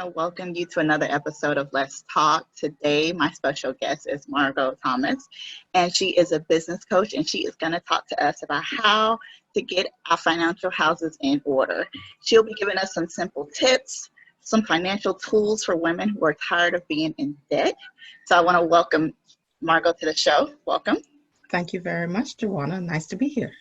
want to welcome you to another episode of Let's Talk. Today, my special guest is Margo Thomas, and she is a business coach, and she is going to talk to us about how to get our financial houses in order. She'll be giving us some simple tips, some financial tools for women who are tired of being in debt. So I want to welcome Margo to the show. Welcome. Thank you very much, Joanna. Nice to be here.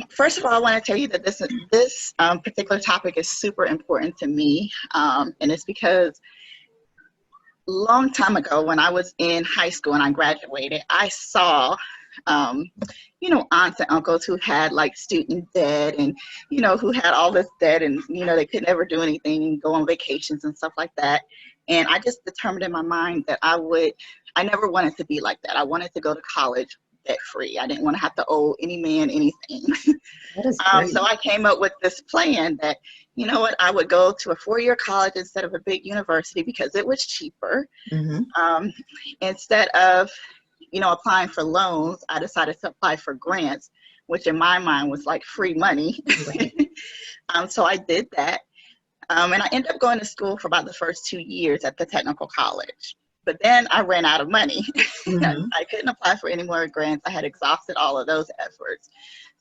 First of all, I want to tell you that this particular topic is super important to me, and it's because a long time ago when I was in high school and I graduated, I saw, aunts and uncles who had like student debt and, who had all this debt and, they could never do anything, go on vacations and stuff like that. And I just determined in my mind that I never wanted to be like that. I wanted to go to college debt free. I didn't want to have to owe any man anything. That is great. So I came up with this plan that, I would go to a 4-year college instead of a big university because it was cheaper. Mm-hmm. Instead of, applying for loans, I decided to apply for grants, which in my mind was like free money. Right. So I did that. And I ended up going to school for about the first 2 years at the technical college. But then I ran out of money. Mm-hmm. I couldn't apply for any more grants. I had exhausted all of those efforts.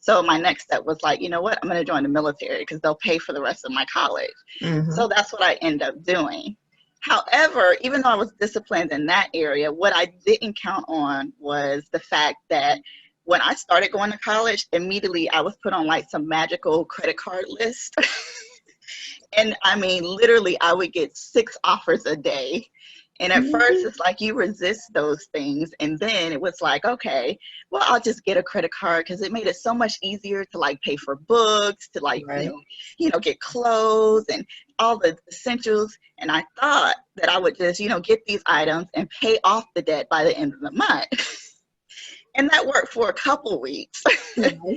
So my next step was like, you know what, I'm going to join the military because they'll pay for the rest of my college. Mm-hmm. So that's what I ended up doing. However, even though I was disciplined in that area, what I didn't count on was the fact that when I started going to college, immediately I was put on like some magical credit card list. And I mean, literally, I would get 6 offers a day. And at first, it's like you resist those things. And then it was like, okay, well, I'll just get a credit card because it made it so much easier to like pay for books, to like, Right. get clothes and all the essentials. And I thought that I would just, get these items and pay off the debt by the end of the month. And that worked for a couple weeks. Mm-hmm.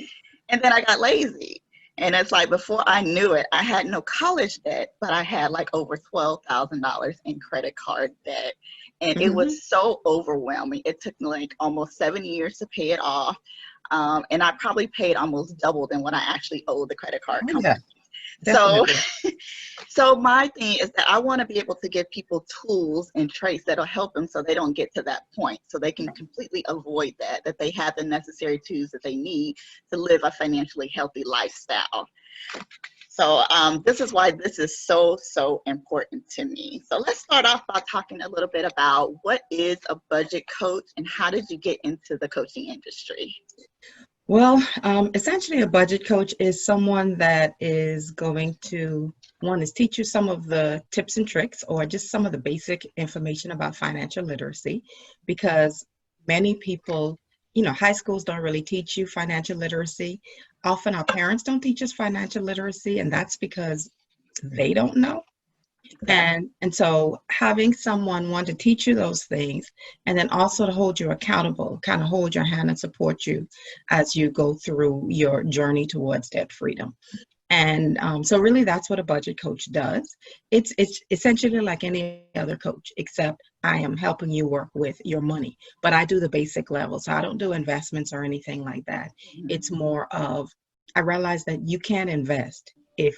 And then I got lazy. And it's like before I knew it, I had no college debt, but I had like over $12,000 in credit card debt. And Mm-hmm. it was so overwhelming. It took me like almost 7 years to pay it off. And I probably paid almost double than what I actually owed the credit card Oh, company. yeah, So, definitely. so my thing is that I want to be able to give people tools and traits that'll help them so they don't get to that point, so they can completely avoid that they have the necessary tools that they need to live a financially healthy lifestyle. So this is why this is so, so important to me. So let's start off by talking a little bit about what is a budget coach and how did you get into the coaching industry? Well, essentially a budget coach is someone that is going to, one, is teach you some of the tips and tricks or just some of the basic information about financial literacy, because many people, high schools don't really teach you financial literacy. Often our parents don't teach us financial literacy, and that's because they don't know. And so having someone want to teach you those things and then also to hold you accountable, kind of hold your hand and support you as you go through your journey towards debt freedom. And so really that's what a budget coach does. It's essentially like any other coach, except I am helping you work with your money. But I do the basic level. So I don't do investments or anything like that. It's more of, I realize that you can't invest if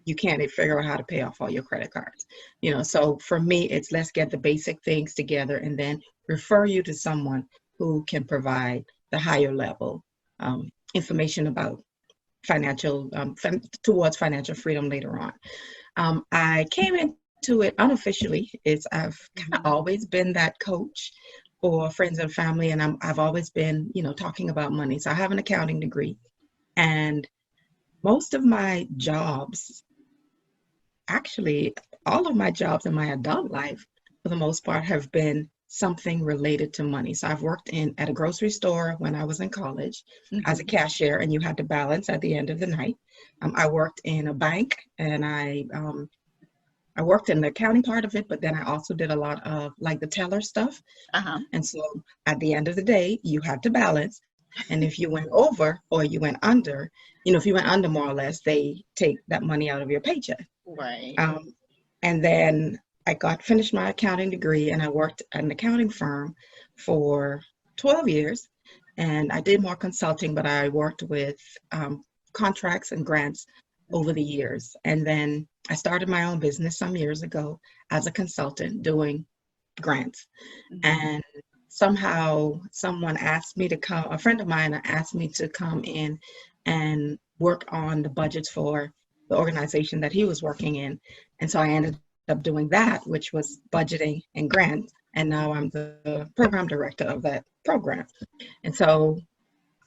you can't figure out how to pay off all your credit cards. So for me, it's let's get the basic things together and then refer you to someone who can provide the higher level information about financial, towards financial freedom later on. I came into it unofficially. I've kind of always been that coach for friends and family, and I've always been, talking about money. So I have an accounting degree, and most of my jobs, actually, all of my jobs in my adult life, for the most part, have been something related to money. So I've worked at a grocery store when I was in college as a cashier, and you had to balance at the end of the night. I worked in a bank, and I worked in the accounting part of it, but then I also did a lot of like the teller stuff. And so at the end of the day, you had to balance. And if you went over or you went under, if you went under more or less, they take that money out of your paycheck. Right. And then I finished my accounting degree, and I worked at an accounting firm for 12 years. And I did more consulting, but I worked with contracts and grants over the years. And then I started my own business some years ago as a consultant doing grants. Mhm. And somehow someone asked me to come, a friend of mine asked me to come in and work on the budgets for the organization that he was working in. And so I ended up doing that, which was budgeting and grants. And now I'm the program director of that program. And so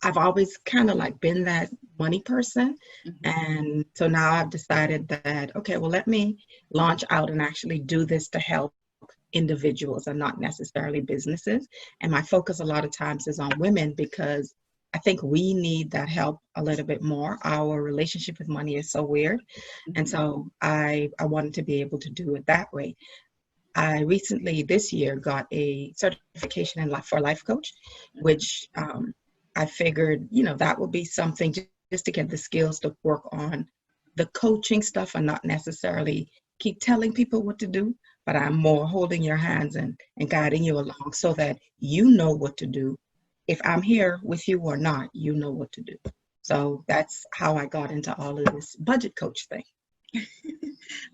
I've always kind of like been that money person. Mhm. And so now I've decided that, okay, well, let me launch out and actually do this to help individuals and not necessarily businesses. And my focus a lot of times is on women because I think we need that help a little bit more. Our relationship with money is so weird. And Mhm. so I wanted to be able to do it that way. I recently this year got a certification in life for a life coach, Mhm. which I figured, that would be something just to get the skills to work on the coaching stuff and not necessarily keep telling people what to do, but I'm more holding your hands and guiding you along so that you know what to do. If I'm here with you or not, you know what to do. So that's how I got into all of this budget coach thing.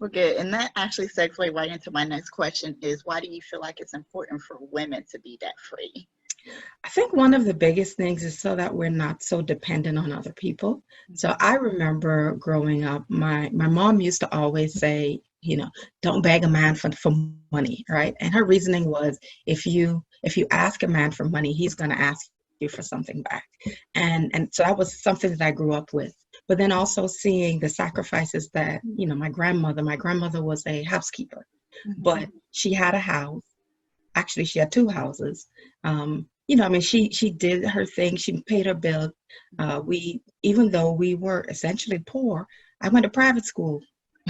Well, good. And that actually segues right into my next question is why do you feel like it's important for women to be debt free? I think one of the biggest things is so that we're not so dependent on other people. So Mhm. I remember growing up, my mom used to always say, don't beg a man for money, right? And her reasoning was if you ask a man for money, he's going to ask you for something back. And so that was something that I grew up with. But then also seeing the sacrifices that, my grandmother was a housekeeper, but Mhm. she had a house. Actually, she had two houses. I mean, she did her thing. She paid her bill. We, even though we were essentially poor, I went to private school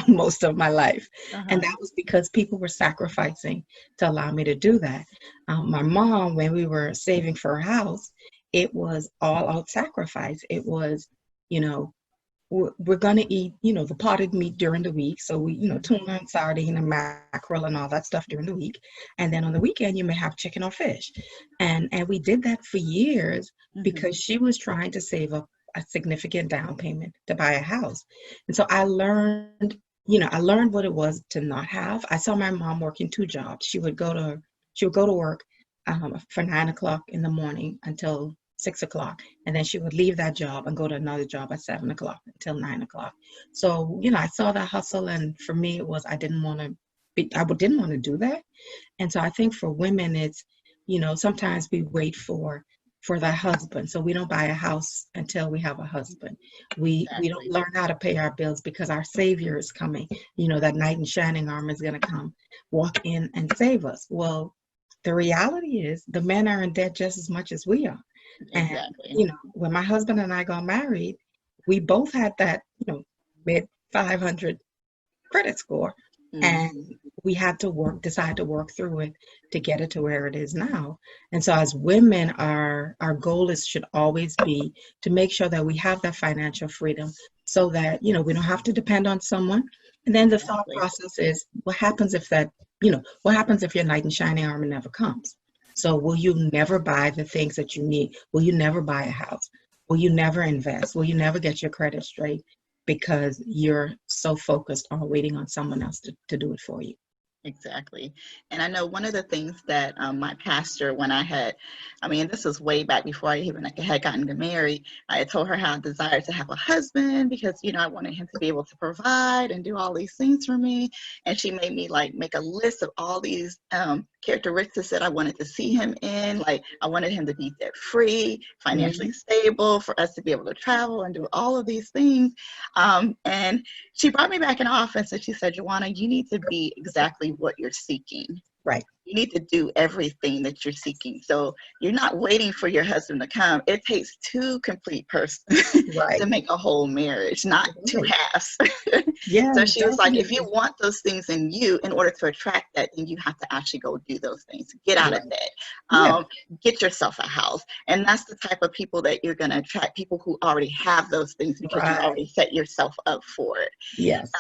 most of my life, and Uh-huh. that was because people were sacrificing to allow me to do that. My mom, when we were saving for a house, it was all out sacrifice. It was, you know, we're going to eat, the potted meat during the week. So tuna and sardine and mackerel and all that stuff during the week. And then on the weekend, you may have chicken or fish. And we did that for years because Mhm. she was trying to save up a significant down payment to buy a house. And so I learned what it was to not have. I saw my mom working two jobs. She would go to work for 9 o'clock in the morning until 6 o'clock, and then she would leave that job and go to another job at 7 o'clock until 9 o'clock. So I saw that hustle, and for me, it was I didn't want to do that. And so I think for women, it's sometimes we wait for that husband. So we don't buy a house until we have a husband. We don't Exactly. learn how to pay our bills because our savior is coming. That knight in shining armor is going to come, walk in and save us. Well, the reality is the men are in debt just as much as we are. And Exactly. when my husband and I got married, we both had that mid 500 credit score, and Mhm. we had to decide to work through it to get it to where it is now. And so as women, our goal should always be to make sure that we have that financial freedom so that we don't have to depend on someone. And then the thought Exactly. process is, what happens if your knight in shining armor never comes? So will you never buy the things that you need? Will you never buy a house? Will you never invest? Will you never get your credit straight because you're so focused on waiting on someone else to do it for you? Exactly. And I know one of the things that my pastor, when I mean, this was way back before I even had gotten married, I had told her how I desired to have a husband because, I wanted him to be able to provide and do all these things for me. And she made me like make a list of all these characteristics that I wanted to see him in. Like I wanted him to be debt free, financially Mhm. stable, for us to be able to travel and do all of these things. And she brought me back in office and she said, Joanna, you need to be exactly what you're seeking. Right, You need to do everything that you're seeking. So you're not waiting for your husband to come. It takes two complete persons to right, make a whole marriage, not two right. halves. So Yeah, she was like, if you definitely. want those things in you, in order to attract that, then you have to actually go do those things. Get out of Right. debt. Yeah, Get yourself a house. And that's the type of people that you're going to attract, people who already have those things because you've right. already set yourself up for it. Yes.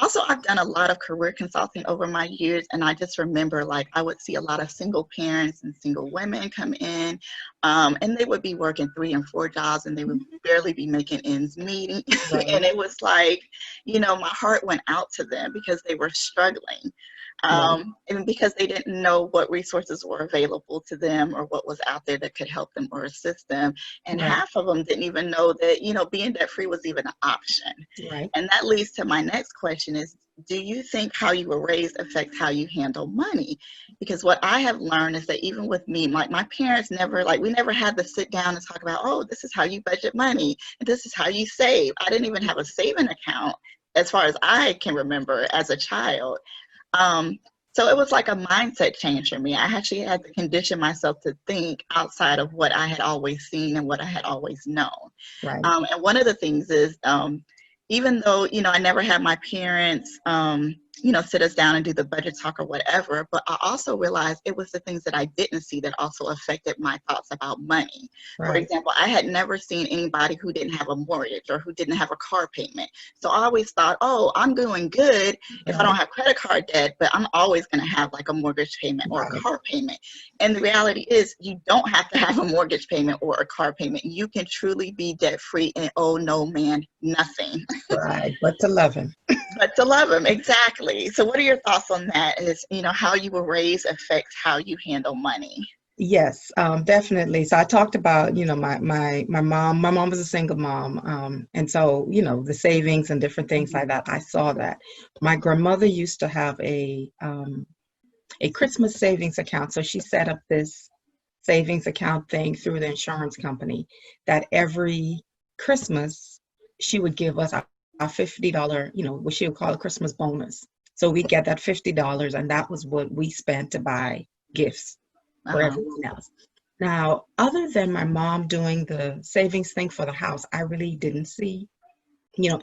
Also, I've done a lot of career consulting over my years, and I just remember like I would see a lot of single parents and single women come in, and they would be working 3 and 4 jobs, and they would barely be making ends meet. And Right. it was like, my heart went out to them because they were struggling. Right. And because they didn't know what resources were available to them or what was out there that could help them or assist them. And Right. half of them didn't even know that, being debt free was even an option. Right. And that leads to my next question is, do you think how you were raised affects how you handle money? Because what I have learned is that even with me, my parents never, we never had to sit down and talk about, oh, this is how you budget money, and this is how you save. I didn't even have a saving account as far as I can remember as a child. Um, so it was like a mindset change for me. I actually had to condition myself to think outside of what I had always seen and what I had always known. Right. And one of the things is, even though, I never had my parents, sit us down and do the budget talk or whatever, but I also realized it was the things that I didn't see that also affected my thoughts about money. For Right. example, I had never seen anybody who didn't have a mortgage or who didn't have a car payment. So I always thought, oh, I'm doing good if I don't Right. have credit card debt, but I'm always going to have like a mortgage payment or a Right. car payment. And the reality is you don't have to have a mortgage payment or a car payment. You can truly be debt free and owe no man nothing. Right. But to love him. But to love him, exactly. So what are your thoughts on that? Is, how you were raised affects how you handle money? Yes, definitely. So I talked about, my mom. My mom was a single mom, and so the savings and different things like that. I saw that. My grandmother used to have a Christmas savings account, so she set up this savings account thing through the insurance company that every Christmas she would give us our $50, what she would call a Christmas bonus. So we get that $50, and that was what we spent to buy gifts for Uh-huh. everyone else. Now, other than my mom doing the savings thing for the house, I really didn't see,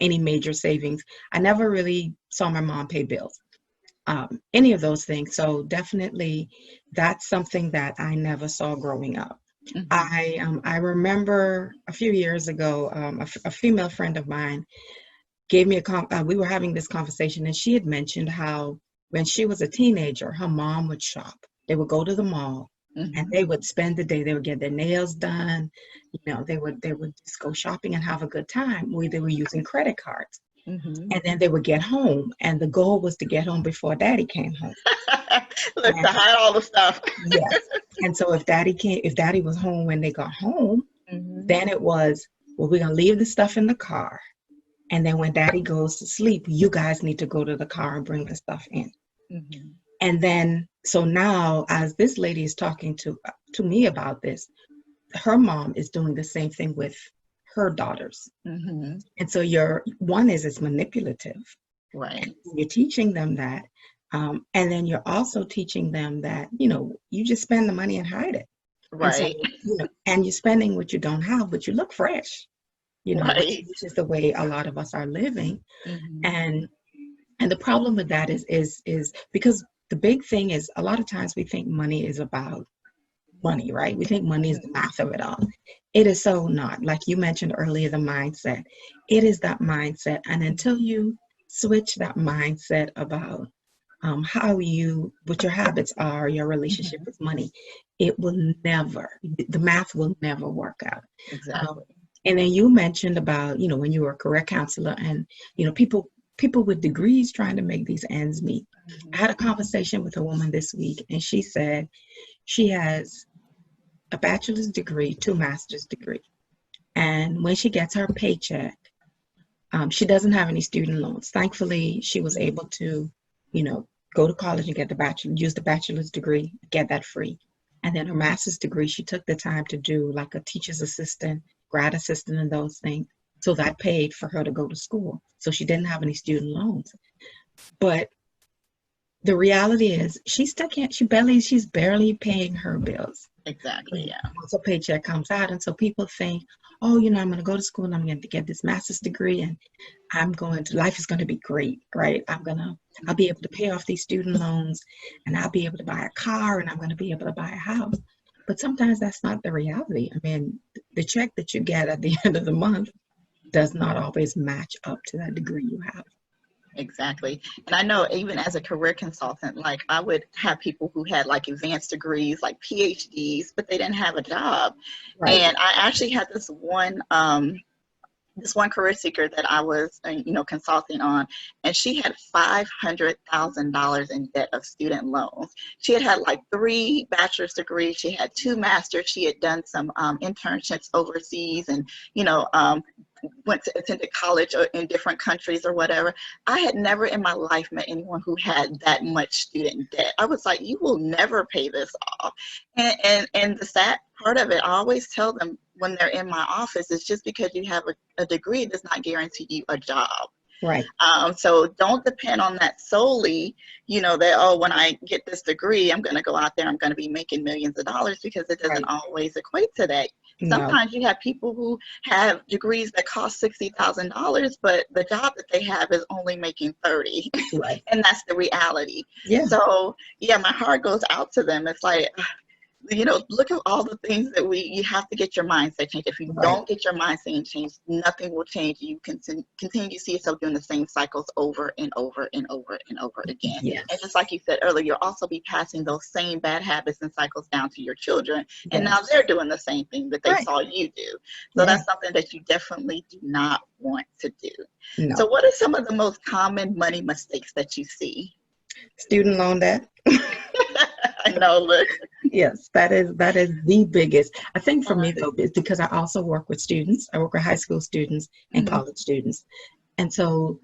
any major savings. I never really saw my mom pay bills, any of those things. So definitely that's something that I never saw growing up. Mm-hmm. I remember a few years ago, a female friend of mine gave me we were having this conversation, and she had mentioned how when she was a teenager, her mom would shop. They would go to the mall, and Mm-hmm. they would spend the day. They would get their nails done. They would just go shopping and have a good time. They were using credit cards, Mm-hmm. and then they would get home, and the goal was to get home before daddy came home. Look, to And hide all the stuff. yes, and so if daddy was home when they got home, Mm-hmm. then it was, well, we're gonna leave the stuff in the car. And then when daddy goes to sleep, you guys need to go to the car and bring the stuff in. Mm-hmm. And then, so now as this lady is talking to me about this, her mom is doing the same thing with her daughters. Mm-hmm. And so it's manipulative. Right. And you're teaching them that. And then you're also teaching them that, you just spend the money and hide it. And so, Right. and you're spending what you don't have, but you look fresh, which Right. is the way a lot of us are living. Mm-hmm. And the problem with that is because the big thing is a lot of times we think money is about money, right? We think money is the math of it all. It is so not. Like you mentioned earlier, the mindset. It is that mindset. And until you switch that mindset about what your habits are, your relationship Mm-hmm. with money, it will never, the math will never work out. Um, Exactly. and then you mentioned about, when you were a career counselor and, people with degrees trying to make these ends meet. I Mm-hmm. had a conversation with a woman this week, and she said she has a bachelor's degree, 2 master's degree. And when she gets her paycheck, she doesn't have any student loans. Thankfully, she was able to, you know, go to college and use the bachelor's degree, get that free. And then her master's degree, she took the time to do like a teacher's assistant, grad assistant, and those things. So that paid for her to go to school. So she didn't have any student loans. But the reality is she still can't, she's barely paying her bills. Exactly. Yeah. Once a paycheck comes out. And so people think, oh, I'm going to go to school and I'm going to get this master's degree and life is going to be great, right? I'll be able to pay off these student loans and I'll be able to buy a car and I'm going to be able to buy a house. But sometimes that's not the reality. I mean, the check that you get at the end of the month does not always match up to that degree you have. Exactly. And I know even as a career consultant, like I would have people who had like advanced degrees, like PhDs, but they didn't have a job. Right. And I actually had this one career seeker that I was, consulting on, and she had $500,000 in debt of student loans. She had had like 3 bachelor's degrees. She had 2 masters. She had done some internships overseas, and attended college in different countries or whatever. I had never in my life met anyone who had that much student debt. I was like, you will never pay this off. And the sad part of it, I always tell them when they're in my office, is just because you have a degree does not guarantee you a job. Right. So don't depend on that solely, that, oh, when I get this degree, I'm going to go out there, I'm going to be making millions of dollars, because it doesn't always equate to that. No. Sometimes you have people who have degrees that cost $60,000, but the job that they have is only making 30. Right. And that's the reality. Yeah. So yeah, my heart goes out to them. It's like, look at all the things that you have to get your mindset changed. If you don't get your mindset changed, nothing will change. You can continue to see yourself doing the same cycles over and over and over and over again. Yes. And just like you said earlier, you'll also be passing those same bad habits and cycles down to your children. And now they're doing the same thing that they saw you do. So that's something that you definitely do not want to do. No. So what are some of the most common money mistakes that you see? Student loan debt. I know, look. Yes, that is the biggest. I think for me though, it's because I also work with students. I work with high school students and college students. And so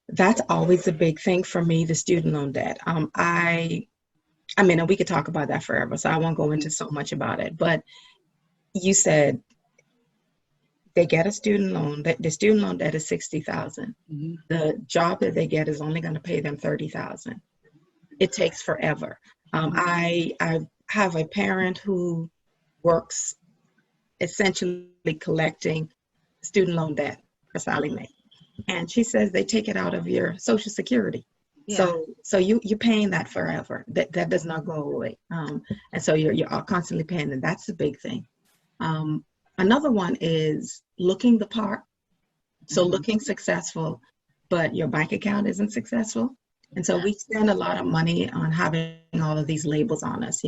that's always a big thing for me, the student loan debt. I mean, and we could talk about that forever, so I won't go into so much about it. But you said they get a student loan. The student loan debt is $60,000. The job that they get is only going to pay them $30,000. It takes forever. I have a parent who works essentially collecting student loan debt for Sally Mae, and she says they take it out of your Social Security. Yeah. So you're paying that forever. That does not go away, and so you're constantly paying, and that's the big thing. Another one is looking the part, so looking successful, but your bank account isn't successful. And so we spend a lot of money on having all of these labels on us,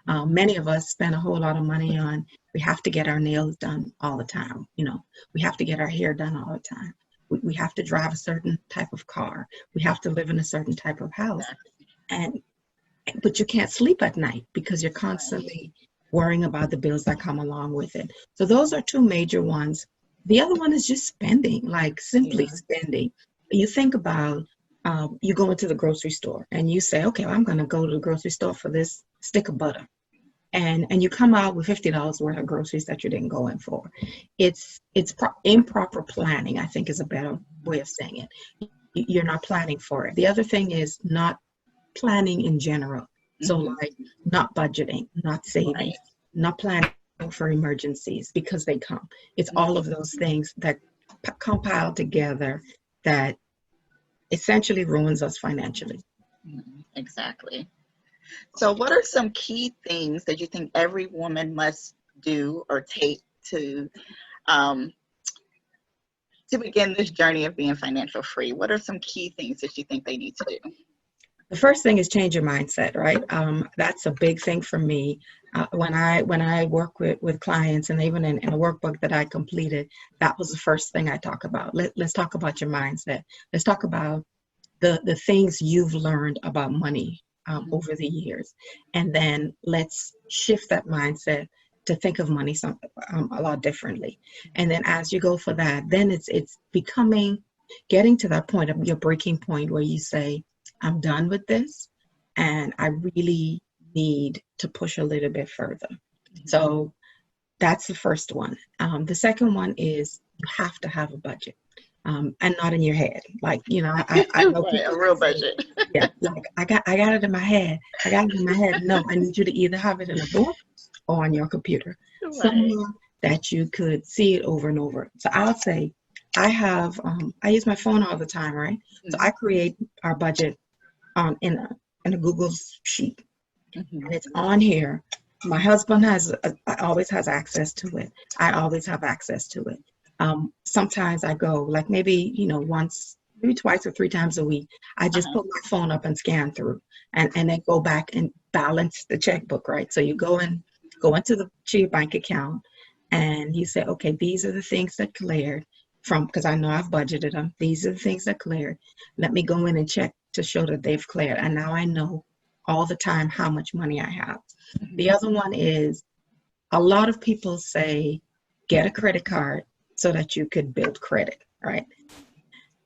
Many of us spend a whole lot of money on, we have to get our nails done all the time, we have to get our hair done all the time. We have to drive a certain type of car. We have to live in a certain type of house. But you can't sleep at night because you're constantly worrying about the bills that come along with it. So those are 2 major ones. The other one is just spending, like simply spending. You think about, you go into the grocery store and you say, okay, well, I'm going to go to the grocery store for this stick of butter. And you come out with $50 worth of groceries that you didn't go in for. It's improper planning, I think, is a better way of saying it. You're not planning for it. The other thing is not planning in general. So like not budgeting, not saving, not planning for emergencies because they come. It's all of those things that compile together that essentially ruins us financially. Exactly. So what are some key things that you think every woman must do or take to begin this journey of being financial free? What are some key things that you think they need to do? The first thing is change your mindset, right? That's a big thing for me. When I work with clients, and even in a workbook that I completed, that was the first thing I talk about. Let's talk about your mindset. Let's talk about the things you've learned about money over the years. And then let's shift that mindset to think of money a lot differently. And then as you go for that, then it's getting to that point of your breaking point where you say, I'm done with this and I really need to push a little bit further. So that's the first one. The second one is you have to have a budget. And not in your head. Like, I know a real budget. Yeah, like I got it in my head. No, I need you to either have it in a book or on your computer. Somewhere that you could see it over and over. So I'll say I use my phone all the time, right? So I create our budget in a Google sheet. And it's on here. My husband always has access to it. I always have access to it. Sometimes I go like maybe, once maybe twice or three times a week, I just Uh-huh. put my phone up and scan through and then go back and balance the checkbook, right? So you go into to your bank account and you say, okay, these are the things that cleared from, because I know I've budgeted them. These are the things that cleared. Let me go in and check to show that they've cleared. And now I know all the time how much money I have. The other one is a lot of people say, get a credit card so that you could build credit, right?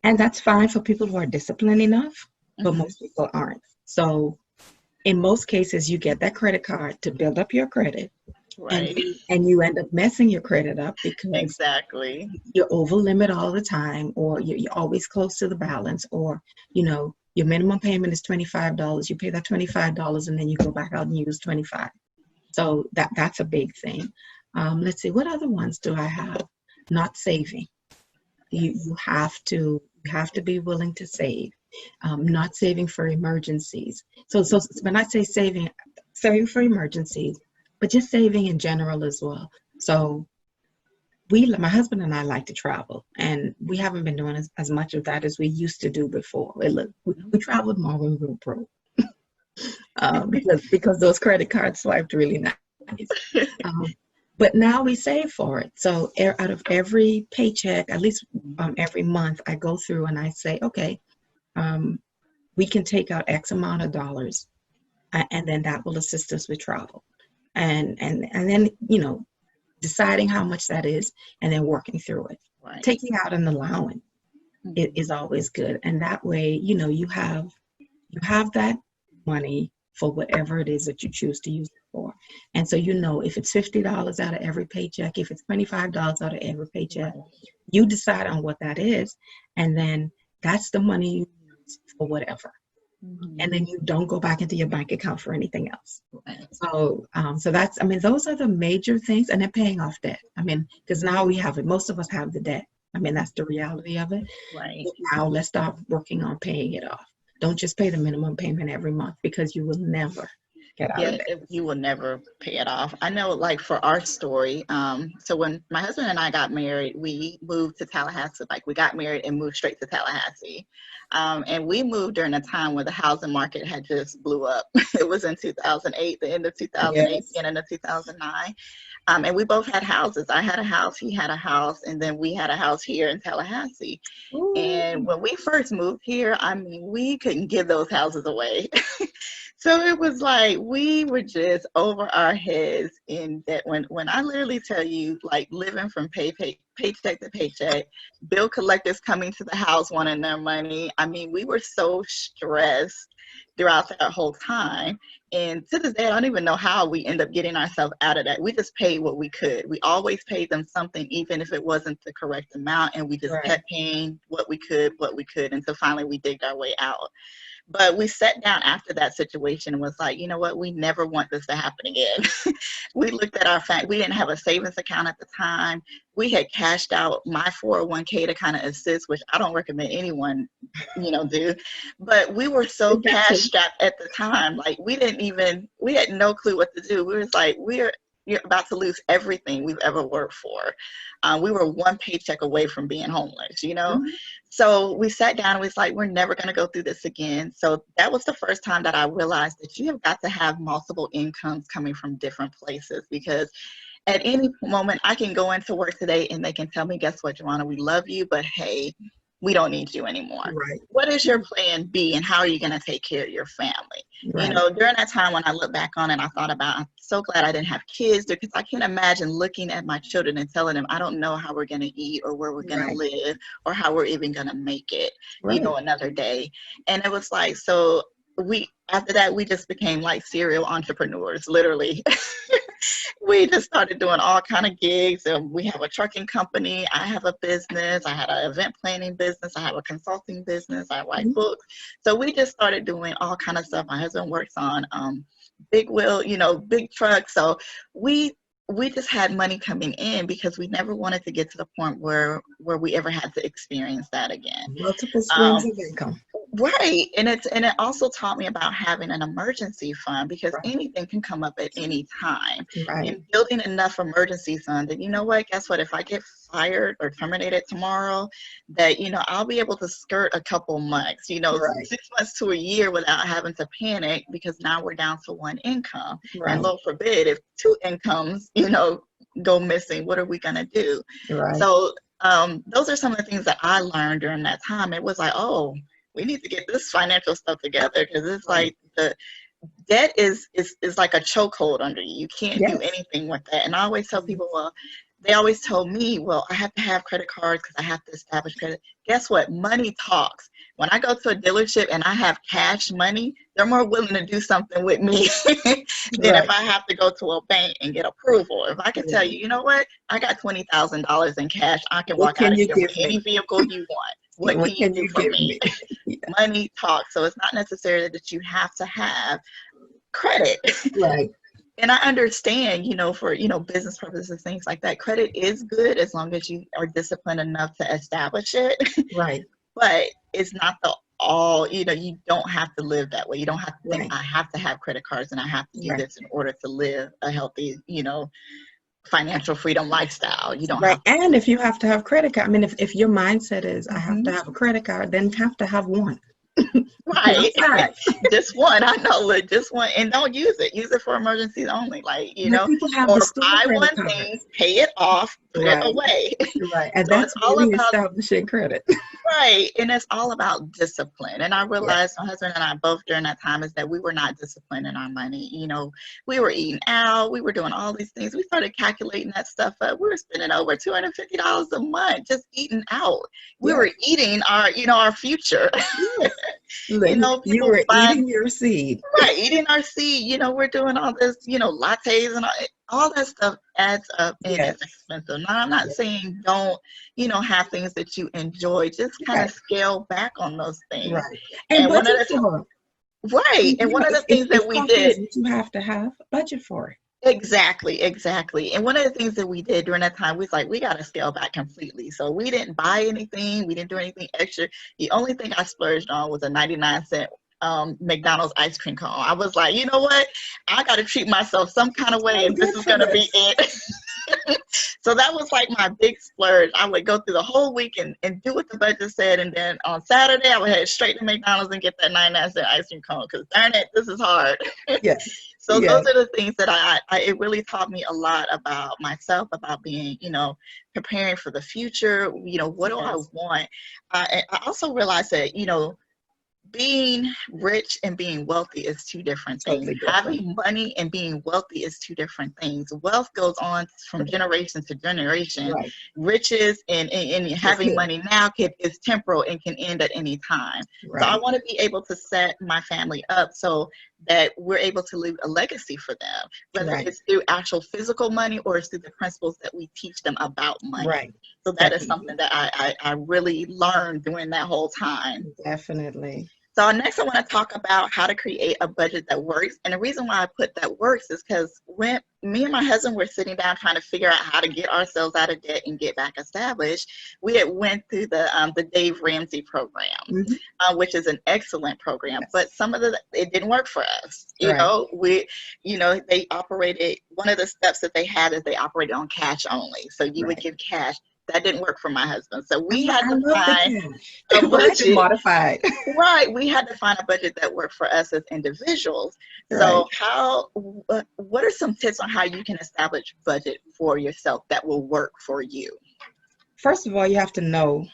And that's fine for people who are disciplined enough, but Mhm. most people aren't. So in most cases, you get that credit card to build up your credit, and Right. you end up messing your credit up because Exactly. you're over limit all the time, or you're always close to the balance, or your minimum payment is $25. You pay that $25, and then you go back out and use 25. So that's a big thing. Let's see, what other ones do I have? Not saving. You have to be willing to save. Not saving for emergencies. So when I say saving for emergencies, but just saving in general as well. So my husband and I like to travel, and we haven't been doing as much of that as we used to do before. Look, we traveled more when we were broke, because those credit cards swiped really nice. Um, but now we save for it. So out of every paycheck, at least every month, I go through and I say, okay, um, we can take out X amount of dollars, and then that will assist us with travel. And then, deciding how much that is and then working through it. Right. Taking out an allowance is always good. And that way, you have that money for whatever it is that you choose to use it for. And so, if it's $50 out of every paycheck, if it's $25 out of every paycheck, Right. you decide on what that is. And then that's the money you use for whatever. And then you don't go back into your bank account for anything else. Right. So that's, those are the major things. And then paying off debt. Because now we have it. Most of us have the debt. That's the reality of it. Right. But now let's start working on paying it off. Don't just pay the minimum payment every month, because you will never get out of Yeah, debt. you will never pay it off. I know, like for our story, so when my husband and I got married, we moved to Tallahassee. Like we got married and moved straight to Tallahassee. And we moved during a time where the housing market had just blew up. It was in 2008, the end of 2008, Yes. beginning of 2009. And we both had houses. I had a house, he had a house, and then we had a house here in Tallahassee. And Ooh. when we first moved here, we couldn't give those houses away. So it was like we were just over our heads in that. When I literally tell you, like living from paycheck to paycheck, bill collectors coming to the house wanting their money. We were so stressed throughout that whole time. And to this day, I don't even know how we end up getting ourselves out of that. We just paid what we could. We always paid them something, even if it wasn't the correct amount. And we just Right. kept paying what we could, until finally we digged our way out. But we sat down after that situation and was like, you know what? We never want this to happen again. We looked at our fact. We didn't have a savings account at the time. We had cashed out my 401k to kind of assist, which I don't recommend anyone, do. But we were so Did that cash too. strapped at the time. Like we had no clue what to do. We was like, you're about to lose everything we've ever worked for. We were one paycheck away from being homeless. Mhm. So we sat down and was like, we're never going to go through this again. So that was the first time that I realized that you have got to have multiple incomes coming from different places, because at any moment I can go into work today and they can tell me, guess what, Joanna, we love you, but hey, we don't need you anymore. Right. What is your plan B, and how are you going to take care of your family? Right. During that time when I look back on it, I thought about, I'm so glad I didn't have kids, because I can't imagine looking at my children and telling them, I don't know how we're going to eat or where we're going to Right. live or how we're even going to make it, Right. another day. And it was like, so after that, we just became like serial entrepreneurs, literally. We just started doing all kind of gigs, and we have a trucking company. I have a business. I had an event planning business. I have a consulting business. I write Mhm. books. So we just started doing all kind of stuff. My husband works on big wheel, big trucks. So we just had money coming in, because we never wanted to get to the point where we ever had to experience that again. Multiple streams Um, of income. Right. And it also taught me about having an emergency fund because Right. anything can come up at any time. Right. And building enough emergency fund that, you know what, guess what? If I get fired or terminated tomorrow, that, I'll be able to skirt a couple months, Right. 6 months to a year without having to panic because now we're down to one income. And Right. Lord forbid, if two incomes, go missing, what are we going to do? Right. So those are some of the things that I learned during that time. It was like, oh, we need to get this financial stuff together because it's Right. like the debt is like a chokehold under you. You can't do Yes. anything with that. And I always tell Yes. people, well, they always told me, well, I have to have credit cards because I have to establish credit. Guess what? Money talks. When I go to a dealership and I have cash money, they're more willing to do something with me than if Right. I have to go to a bank and get approval. If I can tell Right. you, you know what? I got $20,000 in cash. I can What walk out can of you here with give any me? vehicle you want. What What can you can do you for give me? me? Yeah. Money talks. So it's not necessarily that you have to have credit. Right. And I understand, for, business purposes, things like that. Credit is good as long as you are disciplined enough to establish it. Right. But it's not the all, you don't have to live that way. You don't have to think Right. I have to have credit cards and I have to do Right. this in order to live a healthy, financial freedom lifestyle. You don't Right. have And if you have to have credit card, I mean, if your mindset is to. I have to have a credit card, then you have to have one. One Right. side. Just one. I know. Look, just one. And don't use it. Use it for emergencies only. Like, But people have or the store buy credit one thing, cards. pay it off, put it Right. away. Right. And So it's that's all really about. establishing credit. Right. And it's all about discipline. And I Yeah. realized my husband and I both during that time is that we were not disciplined in our money. We were eating out, we were doing all these things. We started calculating that stuff up. We were spending over $250 a month just eating out. We were Yes. eating our future. Yes. Like, you People were buying. eating your seed. Right, eating our seed, we're doing all this, lattes and all that stuff adds up and Yes. it's expensive. Now, I'm not Yes. saying don't, have things that you enjoy. Just kind of Right. scale back on those things. Right. And And budget for it. right, and one of the things If that we coffee is did, what you have to have, budget for it. exactly. And one of the things that we did during that time, we was like, we got to scale back completely. So we didn't buy anything. We didn't do anything extra. The only thing I splurged on was a 99-cent McDonald's ice cream cone. I was like, you know what? I got to treat myself some kind of way I'm if this good is for going to be this. it. So that was like my big splurge. I would go through the whole week and do what the budget said. And then on Saturday, I would head straight to McDonald's and get that 99-cent ice cream cone because darn it, this is hard. Yes. So those Yes. are the things that it really taught me a lot about myself, about being, preparing for the future. What do I Yes. want? And I also realized that, being rich and being wealthy is two different things. Totally different. Having money and being wealthy is two different things. Wealth goes on from generation to generation. Right. Riches and It's having here. money now is temporal and can end at any time. So I Right. want to be able to set my family up so that we're able to leave a legacy for them, whether Right. it's through actual physical money or it's through the principles that we teach them about money. Right. So that is something Definitely. that I really learned during that whole time. Definitely. So next I want to talk about how to create a budget that works. And the reason why I put that works is because when me and my husband were sitting down trying to figure out how to get ourselves out of debt and get back established, we had went through the Dave Ramsey program, Hmm. which is an excellent program. Yes. But some of it didn't work for us. Right. They operated, one of the steps that they had is they operated on cash only. So you would Right. give cash. That didn't work for my husband. So we I, had I to love the find cash, a but I can budget. modify it. Right, we had to find a budget that worked for us as individuals. Right. So what are some tips on how you can establish budget for yourself that will work for you? First of all, you have to know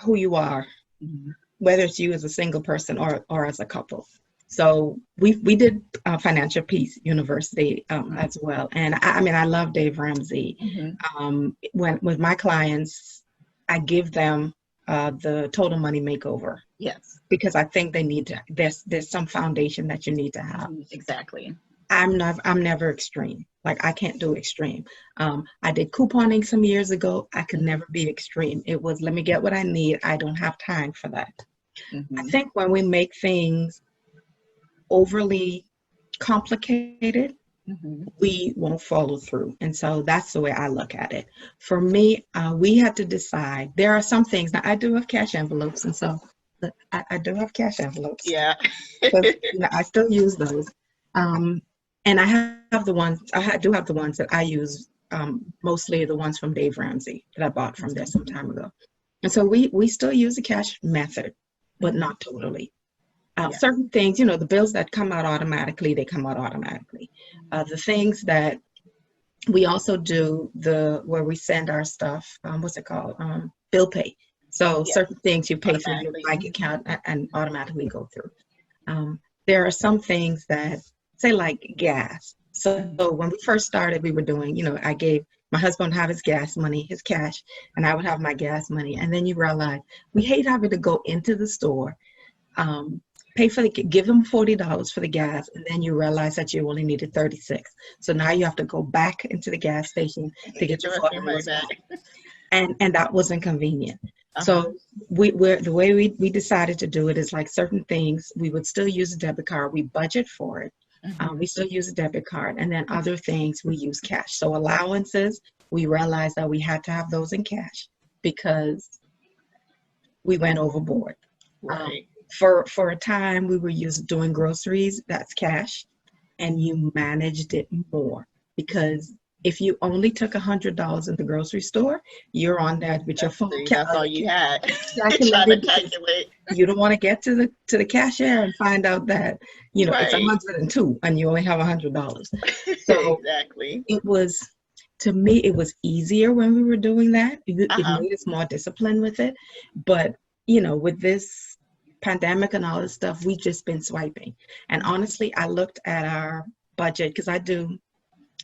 who you are, Mhm. whether it's you as a single person or as a couple. So we did Financial Peace University as well, and I mean I love Dave Ramsey. Mhm. When with my clients, I give them the total money makeover Yes, because I think they need to. There's some foundation that you need to have. exactly. I'm never extreme. Like I can't do extreme. I did couponing some years ago. I could never be extreme. It was let me get what I need. I don't have time for that. I Mhm. think when we make things overly complicated, Mhm. we won't follow through. And so that's the way I look at it. For me, we had to decide. There are some things. Now I do have cash envelopes, and so But I do have cash envelopes. Yeah. 'Cause, I still use those. Um, and I have the ones, do have the ones that I use, mostly the ones from Dave Ramsey that I bought from there some time ago. And so we still use the cash method, but not totally. Yeah. Certain things, the bills that come out automatically, they come out automatically. The things that we also do where we send our stuff, what's it called? Bill pay. So Yeah. certain things you pay through your Automatically. bank account and automatically go through. There are some things that, say, like gas. So when we first started, we were doing, I gave my husband have his gas money, his cash, and I would have my gas money. And then you realize we hate having to go into the store, give them $40 for the gas, and then you realize that you only needed 36. So now you have to go back into the gas station to get your $40 back. And that was inconvenient. So the way we decided to do it is like certain things we would still use a debit card. We budget for it. We still use a debit card, and then other things we use cash. So allowances, we realized that we had to have those in cash because we went overboard. Right. For a time, we were doing groceries. That's cash, and you managed it more because if you only took $100 in the grocery store, you're on that with your phone. That's all you had. Trying to calculate. You don't want to get to the cashier and find out that it's 102 and you only have $100. So exactly. To me, it was easier when we were doing that. It made us more disciplined with it. But with this pandemic and all this stuff, we've just been swiping. And honestly, I looked at our budget because I do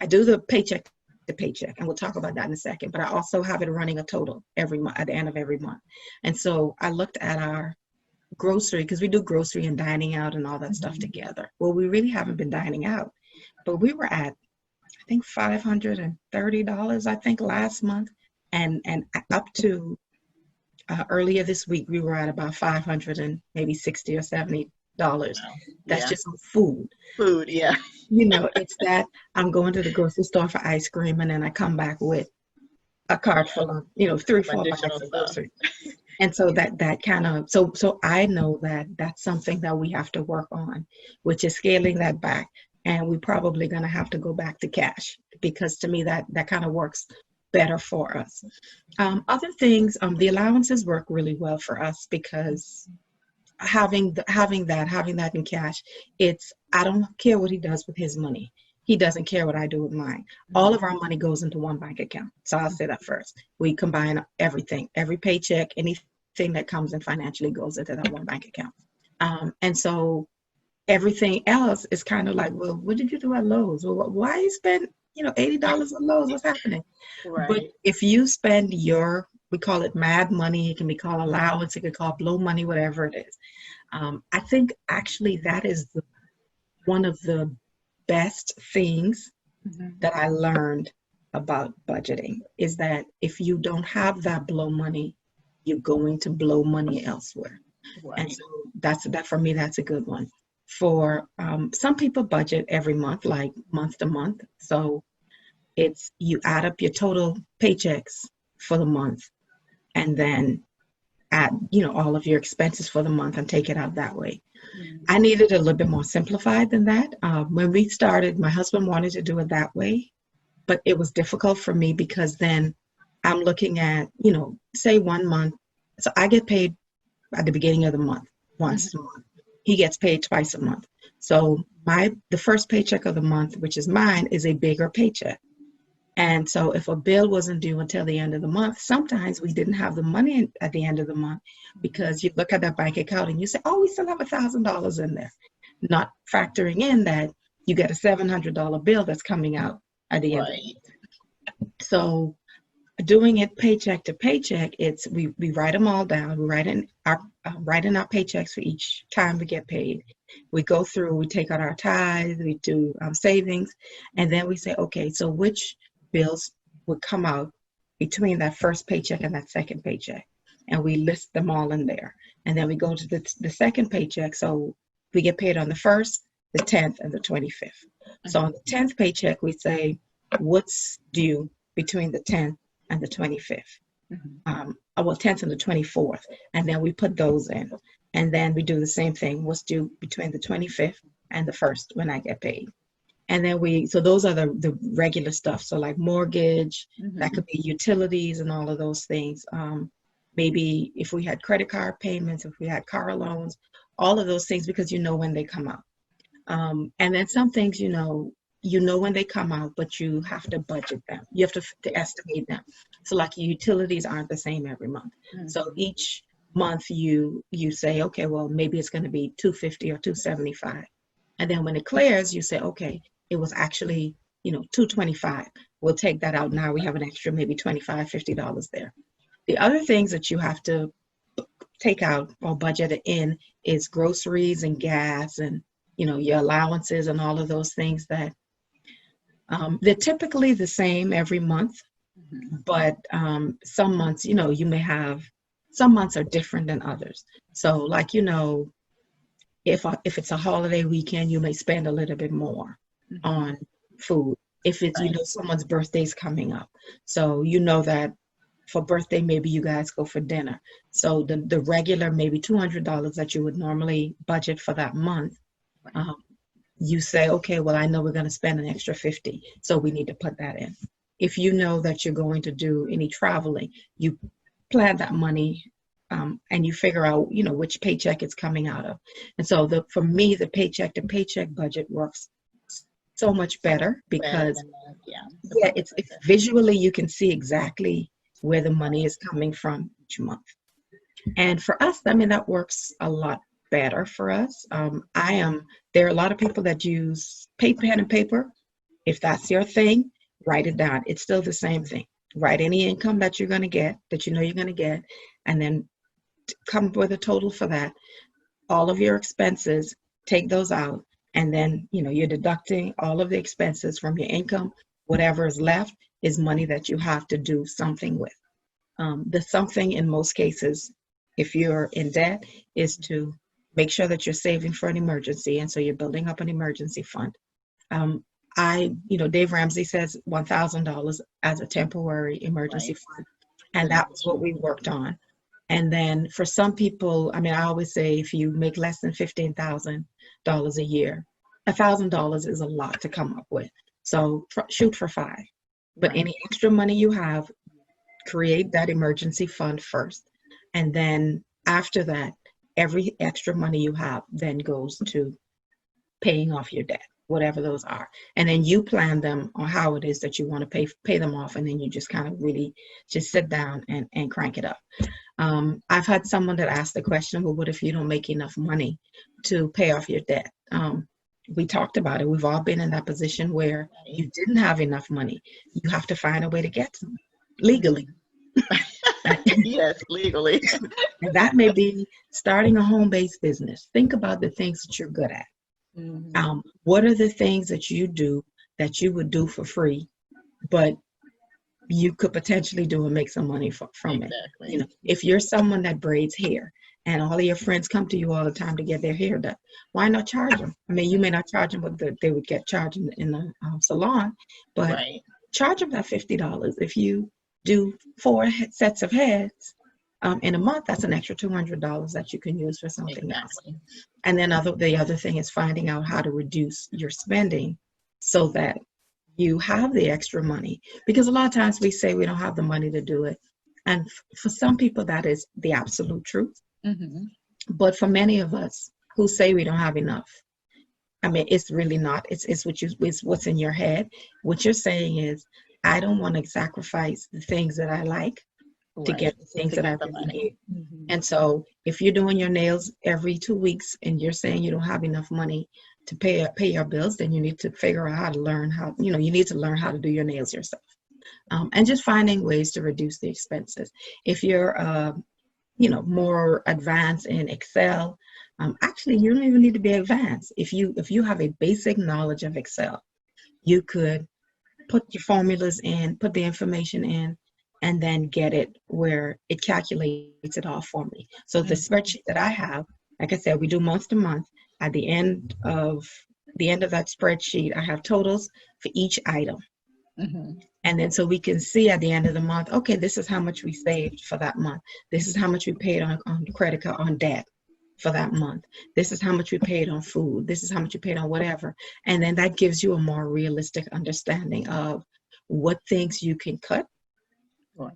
the paycheck to paycheck, and we'll talk about that in a second, but I also have it running a total every month at the end of every month. And so I looked at our grocery, because we do grocery and dining out and all that stuff together. Well, we really haven't been dining out, but we were at, I think, $530, I think, last month. And up to earlier this week, we were at about 500 and maybe 60 or 70 dollars. That's just on food. Food, yeah. It's that I'm going to the grocery store for ice cream, and then I come back with a cart full of 3-4 bags of groceries. And so that kind of so I know that that's something that we have to work on, which is scaling that back. And we're probably going to have to go back to cash, because to me that kind of works better for us. Other things, the allowances work really well for us because having that in cash, I don't care what he does with his money. He doesn't care what I do with mine. All of our money goes into one bank account. So I'll say that first. We combine everything, every paycheck, anything that comes in financially goes into that one bank account. And so everything else is kind of like, well, what did you do at Lowe's? Well, why you spend $80 at Lowe's? What's happening? Right. But if you spend we call it mad money, it can be called allowance, it can be called blow money, whatever it is. I think actually that is one of the best things that I learned about budgeting, is that if you don't have that blow money, you're going to blow money elsewhere. Right. And so that for me, that's a good one. For some people budget every month, like month to month. So you add up your total paychecks for the month, and then add, all of your expenses for the month and take it out that way. I needed a little bit more simplified than that. When we started, my husband wanted to do it that way, but it was difficult for me because then I'm looking at, say 1 month. So I get paid at the beginning of the month, once a month. He gets paid twice a month. So the first paycheck of the month, which is mine, is a bigger paycheck. And so if a bill wasn't due until the end of the month, sometimes we didn't have the money at the end of the month, because you look at that bank account and you say, oh, we still have $1,000 in there, not factoring in that you get a $700 bill that's coming out at the end. So doing it paycheck to paycheck, we write them all down. We write in our paychecks for each time we get paid. We go through, we take out our tithes, we do savings, and then we say, okay, so which bills would come out between that first paycheck and that second paycheck, and we list them all in there. And then we go to the second paycheck. So we get paid on the 1st, the 10th, and the 25th. So on the 10th paycheck, we say what's due between the 10th and the 25th. 10th and the 24th, and then we put those in. And then we do the same thing, what's due between the 25th and the 1st when I get paid. And then so those are the regular stuff. So like mortgage, that could be utilities and all of those things. Maybe if we had credit card payments, if we had car loans, all of those things, because you know when they come out. And then some things, you know when they come out, but you have to budget them. You have to estimate them. So like your utilities aren't the same every month. So each month you say, okay, well, maybe it's going to be $250 or $275. And then when it clears, you say, okay, it was actually, $225. We'll take that out. Now we have an extra maybe $25, $50 there. The other things that you have to take out or budget in is groceries and gas and, your allowances and all of those things that they're typically the same every month. But some months, you may have, some months are different than others. So like, if it's a holiday weekend, you may spend a little bit more on food. If it's, someone's birthday's coming up. So that for birthday, maybe you guys go for dinner. So the regular, maybe $200 that you would normally budget for that month, you say, okay, well, I know we're going to spend an extra $50. So we need to put that in. If you know that you're going to do any traveling, you plan that money and you figure out, which paycheck it's coming out of. And so for me, the paycheck to paycheck budget works so much better because it's visually, you can see exactly where the money is coming from each month. And for us, that works a lot better for us. There are a lot of people that use pen and paper. If that's your thing, write it down. It's still the same thing. Write any income that you're going to get, that you're going to get, and then come up with a total for that. All of your expenses, take those out, and then, you're deducting all of the expenses from your income. Whatever is left is money that you have to do something with. The something in most cases, if you're in debt, is to make sure that you're saving for an emergency. And so you're building up an emergency fund. Dave Ramsey says $1,000 as a temporary emergency fund. And that was what we worked on. And then for some people, I always say if you make less than $15,000 a year, $1,000 is a lot to come up with. So shoot for 5. But any extra money you have, create that emergency fund first. And then after that, every extra money you have then goes to paying off your debt, whatever those are. And then you plan them on how it is that you want to pay them off. And then you just kind of really just sit down and crank it up. I've had someone that asked the question, well, what if you don't make enough money to pay off your debt? We talked about it. We've all been in that position where you didn't have enough money. You have to find a way to get some legally. Yes, legally. And that may be starting a home-based business. Think about the things that you're good at. What are the things that you do that you would do for free, but you could potentially do and make some money from it? If you're someone that braids hair and all of your friends come to you all the time to get their hair done, why not charge them? You may not charge them what they would get charged in the salon, but charge them that $50. If you do 4 sets of heads in a month, that's an extra $200 that you can use for something else. And then the other thing is finding out how to reduce your spending so that you have the extra money. Because a lot of times we say we don't have the money to do it. And for some people, that is the absolute truth. But for many of us who say we don't have enough, it's really not. It's what's in your head. What you're saying is, I don't want to sacrifice the things that I like to get the things that I really need. And so if you're doing your nails every 2 weeks and you're saying you don't have enough money to pay your bills, then you need to figure out how to learn you need to learn how to do your nails yourself. And just finding ways to reduce the expenses. If you're, more advanced in Excel, actually, you don't even need to be advanced. If you have a basic knowledge of Excel, you could put your formulas in, put the information in, and then get it where it calculates it all for me. So the spreadsheet that I have, like I said, we do month to month. At the end of that spreadsheet, I have totals for each item. And then so we can see at the end of the month, okay, this is how much we saved for that month. This is how much we paid on credit card, on debt. for that month. This is how much we paid on food. This is how much you paid on whatever. And then that gives you a more realistic understanding of what things you can cut Right.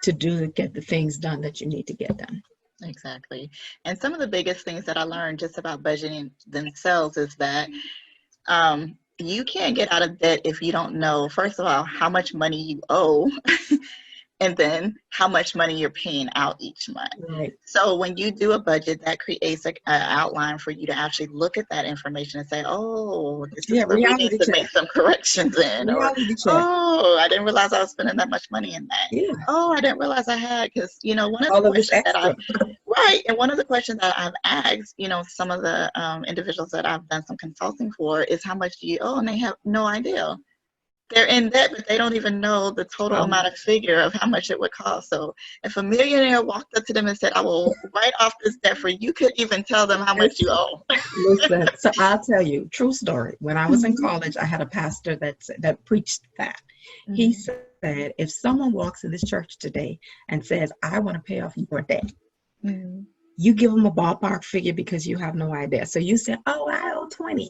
to do to get the things done that you need to get done. Exactly. And some of the biggest things that I learned just about budgeting themselves is that you can't get out of debt if you don't know, first of all, how much money you owe and then how much money you're paying out each month. Right. So when you do a budget, that creates an outline for you to actually look at that information and say, oh, this is Yeah, where we need reality to check. make some corrections in. Or, Reality check. oh, I didn't realize I was spending that much money in that. Yeah. Oh, I didn't realize I had, because, one of All the of this questions that extra. right, and one of the questions that I've asked, some of the individuals that I've done some consulting for is how much do you owe, and they have no idea. They're in debt, but they don't even know the total amount of figure of how much it would cost. So if a millionaire walked up to them and said, I will write off this debt for you, you could even tell them how much you owe. Listen, so I'll tell you, true story. When I was in college, I had a pastor that preached that. He said, if someone walks in this church today and says, I want to pay off your debt, you give them a ballpark figure because you have no idea. So you say, oh, I owe 20.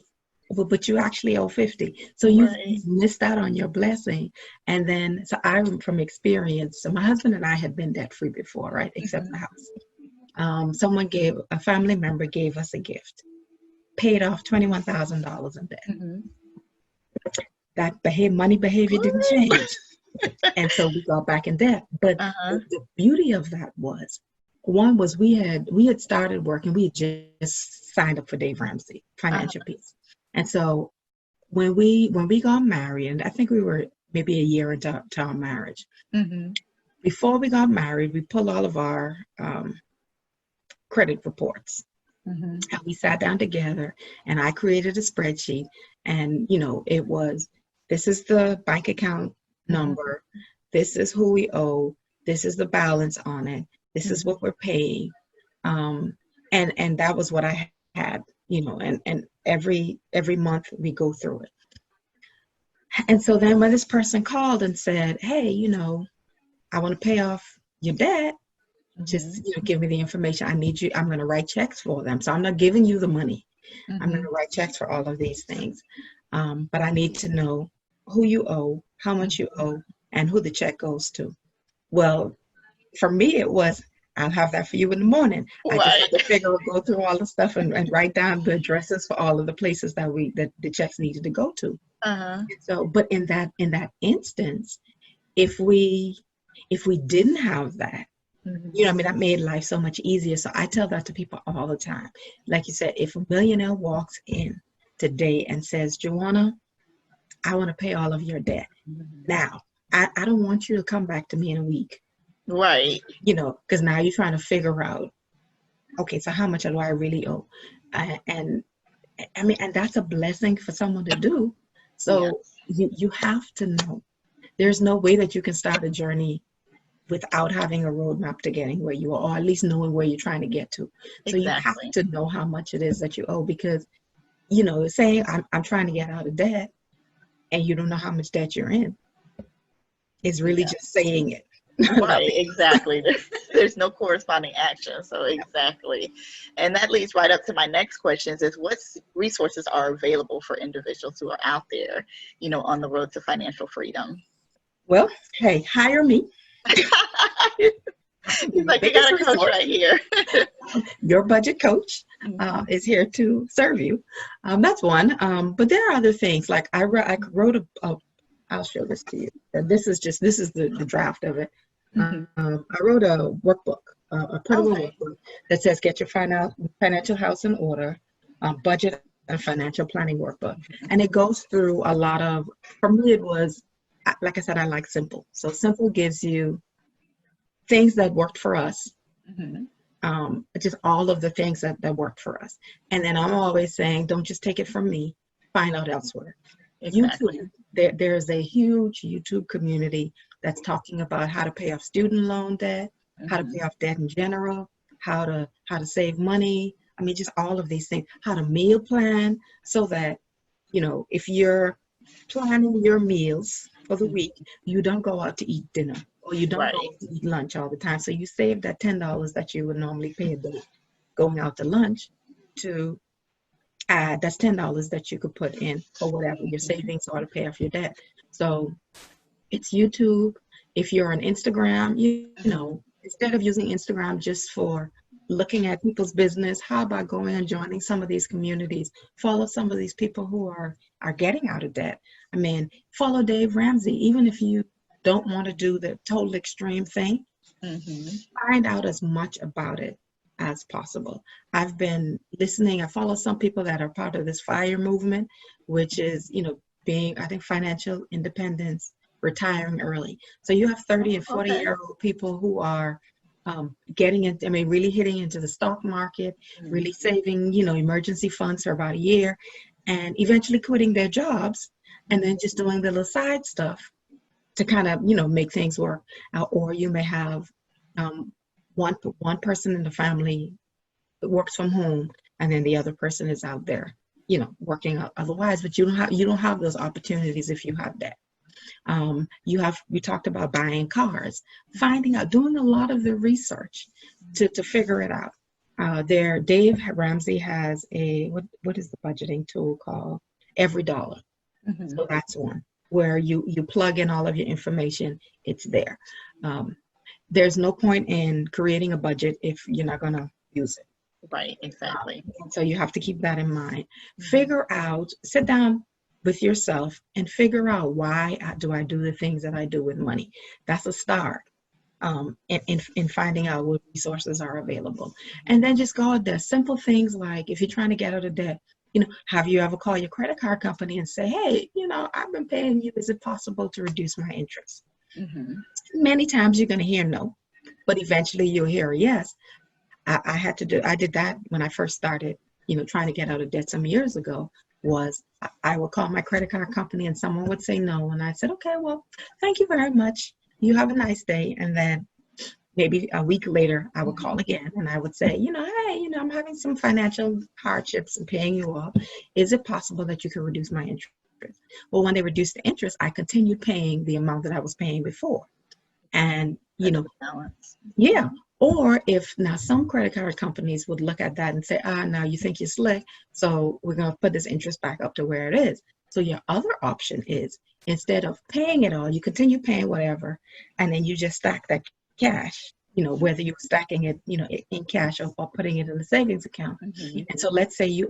But you actually owe 50. So you've missed out on your blessing. And then, so I, from experience, so my husband and I had been debt free before, right? Except the house. A family member gave us a gift, paid off $21,000 in debt. That money behavior didn't change. And so we got back in debt. But the beauty of that was, one was we had started working, we had just signed up for Dave Ramsey, Financial Peace. And so when we got married, and I think we were maybe a year into our marriage, before we got married, we pulled all of our credit reports. And we sat down together and I created a spreadsheet, and, it was, this is the bank account number. This is who we owe. This is the balance on it. This is what we're paying. And that was what I had, and every month we go through it. And so then when this person called and said, hey, I want to pay off your debt, just, give me the information. I need you. I'm going to write checks for them. So I'm not giving you the money. I'm going to write checks for all of these things. But I need to know who you owe, how much you owe, and who the check goes to. Well, for me, it was, I'll have that for you in the morning. I just had to go through all the stuff and write down the addresses for all of the places that the checks needed to go to. So, but in that instance, if we didn't have that, that made life so much easier. So I tell that to people all the time. Like you said, if a millionaire walks in today and says, Joanna, I want to pay all of your debt. Now, I don't want you to come back to me in a week. Right. Because now you're trying to figure out, okay, so how much do I really owe? And that's a blessing for someone to do. So you have to know. There's no way that you can start a journey without having a roadmap to getting where you are, or at least knowing where you're trying to get to. So you have to know how much it is that you owe, because, saying I'm trying to get out of debt and you don't know how much debt you're in is really just saying it. Right, exactly. There's no corresponding action. So exactly. And that leads right up to my next questions is, what resources are available for individuals who are out there, on the road to financial freedom? Well, hey, hire me. He's like, you got a coach right here. Your budget coach is here to serve you. That's one. But there are other things. Like I wrote I'll show this to you. This is the draft of it. I wrote a workbook, a portable workbook that says, get your financial house in order, budget and financial planning workbook. And it goes through a lot of, for me, it was, like I said, I like simple. So simple gives you things that worked for us. Just all of the things that worked for us. And then I'm always saying, don't just take it from me, find out elsewhere. Exactly. YouTube, there's a huge YouTube community that's talking about how to pay off student loan debt, how to pay off debt in general, how to save money. I mean, just all of these things, how to meal plan, so that, if you're planning your meals for the week, you don't go out to eat dinner, or you don't go out to eat lunch all the time. So you save that $10 that you would normally pay a day. going out to lunch to add, that's $10 that you could put in for whatever your savings or to pay off your debt. So it's YouTube. If you're on Instagram, you know, instead of using Instagram just for looking at people's business, how about going and joining some of these communities? Follow some of these people who are getting out of debt. I mean, follow Dave Ramsey, even if you don't want to do the total extreme thing, find out as much about it as possible. I've been listening. I follow some people that are part of this FIRE movement, which is, you know, being, I think, financial independence, retiring early. So you have 30 and 40-year-old people who are getting into, I mean, really hitting into the stock market, really saving, you know, emergency funds for about a year, and eventually quitting their jobs and then just doing the little side stuff to kind of, you know, make things work. Or you may have one person in the family that works from home, and then the other person is out there, you know, working otherwise. But you don't have those opportunities if you have debt. We talked about buying cars, finding out, doing a lot of the research to figure it out. Dave Ramsey has what is the budgeting tool called? Every Dollar. So that's one where you plug in all of your information. It's there. There's no point in creating a budget if you're not going to use it. Right, exactly. So you have to keep that in mind. Sit down with yourself and figure out, why do I do the things that I do with money? That's a start in finding out what resources are available. And then just go out there. Simple things like, if you're trying to get out of debt, you know, have you ever called your credit card company and say, hey, you know, I've been paying you. Is it possible to reduce my interest? Many times you're going to hear no, but eventually you'll hear a yes. I did that when I first started, you know, trying to get out of debt some years ago. I would call my credit card company and someone would say no. And I said, okay, well, thank you very much. You have a nice day. And then maybe a week later, I would call again and I would say, you know, hey, you know, I'm having some financial hardships and paying you off. Is it possible that you could reduce my interest? Well, when they reduced the interest, I continued paying the amount that I was paying before. And, you know, yeah. Or if now some credit card companies would look at that and say, now you think you're slick, so we're going to put this interest back up to where it is. So your other option is, instead of paying it all, you continue paying whatever, and then you just stack that cash, you know, whether you're stacking it, you know, in cash or putting it in the savings account. And so let's say you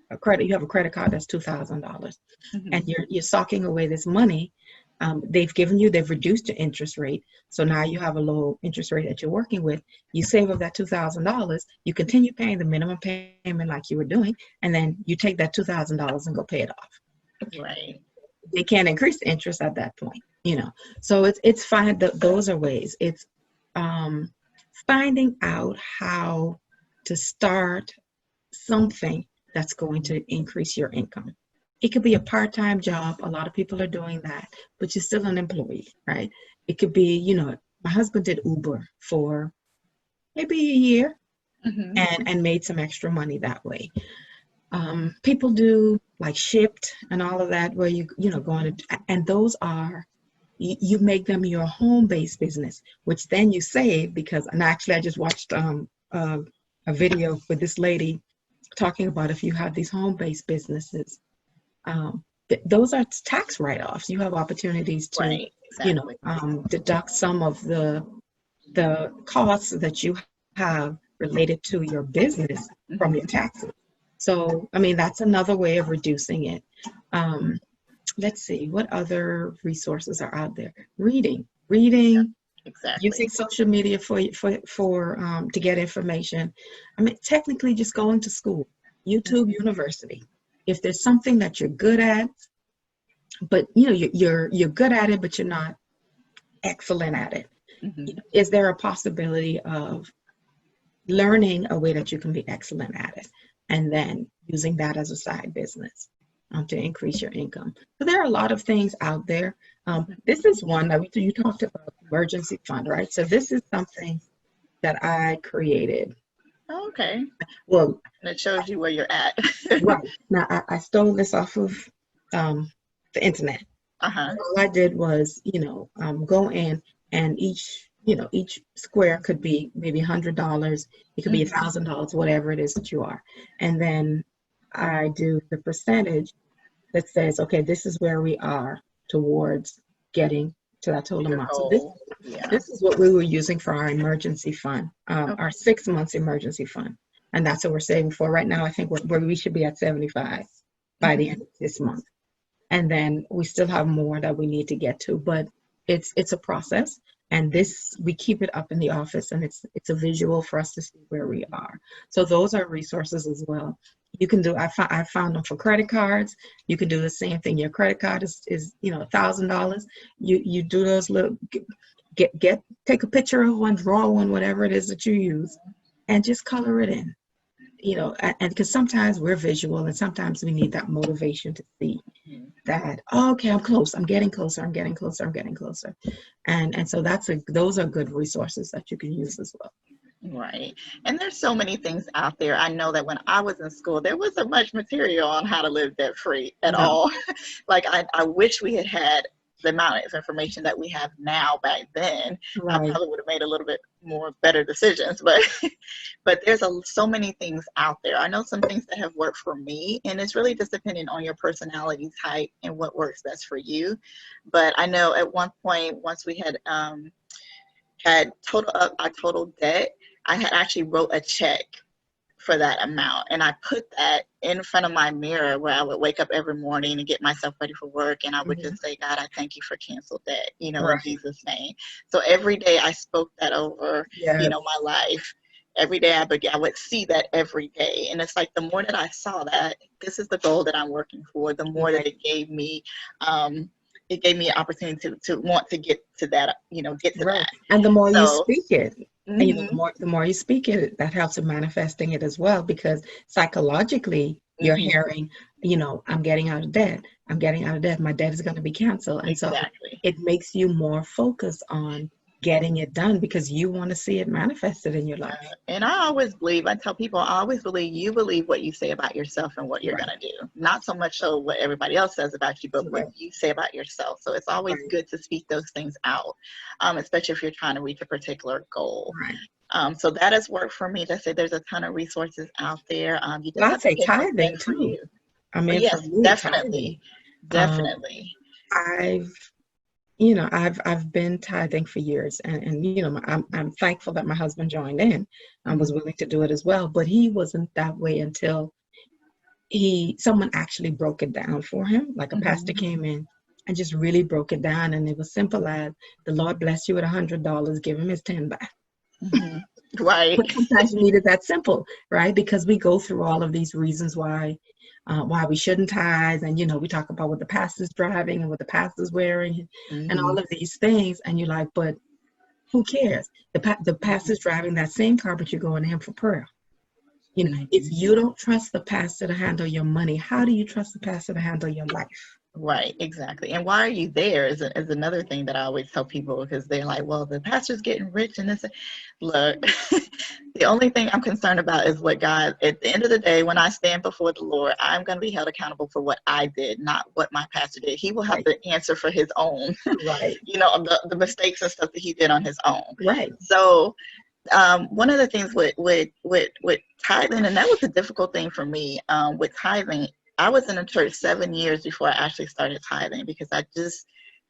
have a credit card that's $2,000 and you're socking away this money. They've reduced your interest rate. So now you have a low interest rate that you're working with. You save up that $2,000, you continue paying the minimum payment like you were doing, and then you take that $2,000 and go pay it off. Right. They can't increase the interest at that point, you know. So it's fine. Those are ways. It's finding out how to start something that's going to increase your income. It could be a part-time job. A lot of people are doing that, but you're still an employee, right? It could be, you know, my husband did Uber for maybe a year and made some extra money that way. People do like Shipped and all of that, where you know, and those are, you make them your home-based business, which then you save because, and actually I just watched a video with this lady talking about, if you have these home-based businesses, those are tax write-offs. You have opportunities to, right, exactly. You know, deduct some of the costs that you have related to your business from your taxes. So, I mean, that's another way of reducing it. Let's see, what other resources are out there? Reading, yeah, exactly. Using social media for to get information. I mean, technically, just going to school, YouTube University. If there's something that you're good at, but you know you're good at it, but you're not excellent at it, is there a possibility of learning a way that you can be excellent at it, and then using that as a side business to increase your income? So there are a lot of things out there. This is one that you talked about, emergency fund, right? So this is something that I created. Okay. Well, and it shows you where you're at. Right. Now, I stole this off of the internet. All I did was, you know, go in and each each square could be maybe $100. It could be $1,000, whatever it is that you are. And then I do the percentage that says, okay, this is where we are towards getting to that total Your amount. So goal. Yeah. this is what we were using for our emergency fund, our 6 months emergency fund. And that's what we're saving for right now. I think we should be at 75 by the end of this month. And then we still have more that we need to get to, but it's a process. And this, we keep it up in the office, and it's a visual for us to see where we are. So those are resources as well. You can do, I found them for credit cards. You can do the same thing. Your credit card is $1,000. You do those little, take a picture of one, draw one, whatever it is that you use, and just color it in. And because sometimes we're visual, and sometimes we need that motivation to see that, okay, I'm close, I'm getting closer, I'm getting closer, I'm getting closer. And so those are good resources that you can use as well. Right. And there's so many things out there. I know that when I was in school, there wasn't much material on how to live debt free at all. Like I wish we had the amount of information that we have now back then. Right. I probably would have made a little bit more better decisions, but there's so many things out there. I know some things that have worked for me, and it's really just depending on your personality type and what works best for you. But I know at one point, once we had total up our total debt, I had actually wrote a check for that amount, and I put that in front of my mirror where I would wake up every morning and get myself ready for work, and I would just say, God, I thank you for canceled debt, in Jesus' name. So every day I spoke that over, my life. Every day I would see that every day, and it's like the more that I saw that this is the goal that I'm working for, the more that it gave me an opportunity to want to get to that, get to that. And the more you speak it, Mm-hmm. and the more you speak it, that helps in manifesting it as well, because psychologically you're hearing, I'm getting out of debt. I'm getting out of debt. My debt is going to be canceled. And so it makes you more focused on getting it done because you want to see it manifested in your life. And I tell people, I always believe you believe what you say about yourself and what you're going to do. Not so much so what everybody else says about you, but what you say about yourself. So it's always good to speak those things out, especially if you're trying to reach a particular goal. So that has worked for me. To say there's a ton of resources out there. You just have to pick tithing too. I mean, yes, for me, definitely. I've been tithing for years, and I'm thankful that my husband joined in and was willing to do it as well. But he wasn't that way until someone actually broke it down for him. Like a pastor came in and just really broke it down, and it was simple as, the Lord bless you with $100, give him his 10 back. Right. But sometimes you need it that simple, right? Because we go through all of these reasons why we shouldn't tithe, and we talk about what the pastor's driving and what the pastor's wearing, and all of these things, and you're like, but who cares? The pastor's driving that same car, but you're going to him for prayer. If you don't trust the pastor to handle your money, how do you trust the pastor to handle your life? Right, exactly. And why are you there is another thing that I always tell people, because they're like, well, the pastor's getting rich and this. Look, the only thing I'm concerned about is what God, at the end of the day, when I stand before the Lord, I'm going to be held accountable for what I did, not what my pastor did. He will have to answer for his own, the mistakes and stuff that he did on his own. Right. So one of the things with tithing, and that was a difficult thing for me with tithing. I was in the church 7 years before I actually started tithing, because I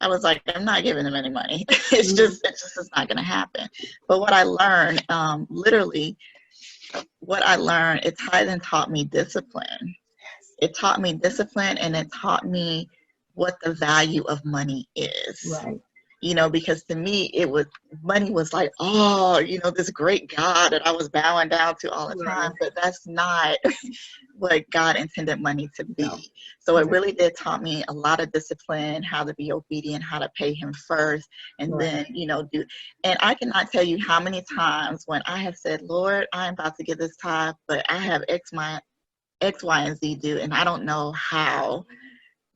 was like, I'm not giving them any money. It's just not going to happen. But what I learned, tithing taught me discipline. It taught me discipline, and it taught me what the value of money is. Right. Because to me, money was like, this great God that I was bowing down to all the time, but that's not what God intended money to be. No. So it really did taught me a lot of discipline, how to be obedient, how to pay him first, and then, do. And I cannot tell you how many times when I have said, Lord, I'm about to give this tithe, but I have X, Y, and Z due, and I don't know how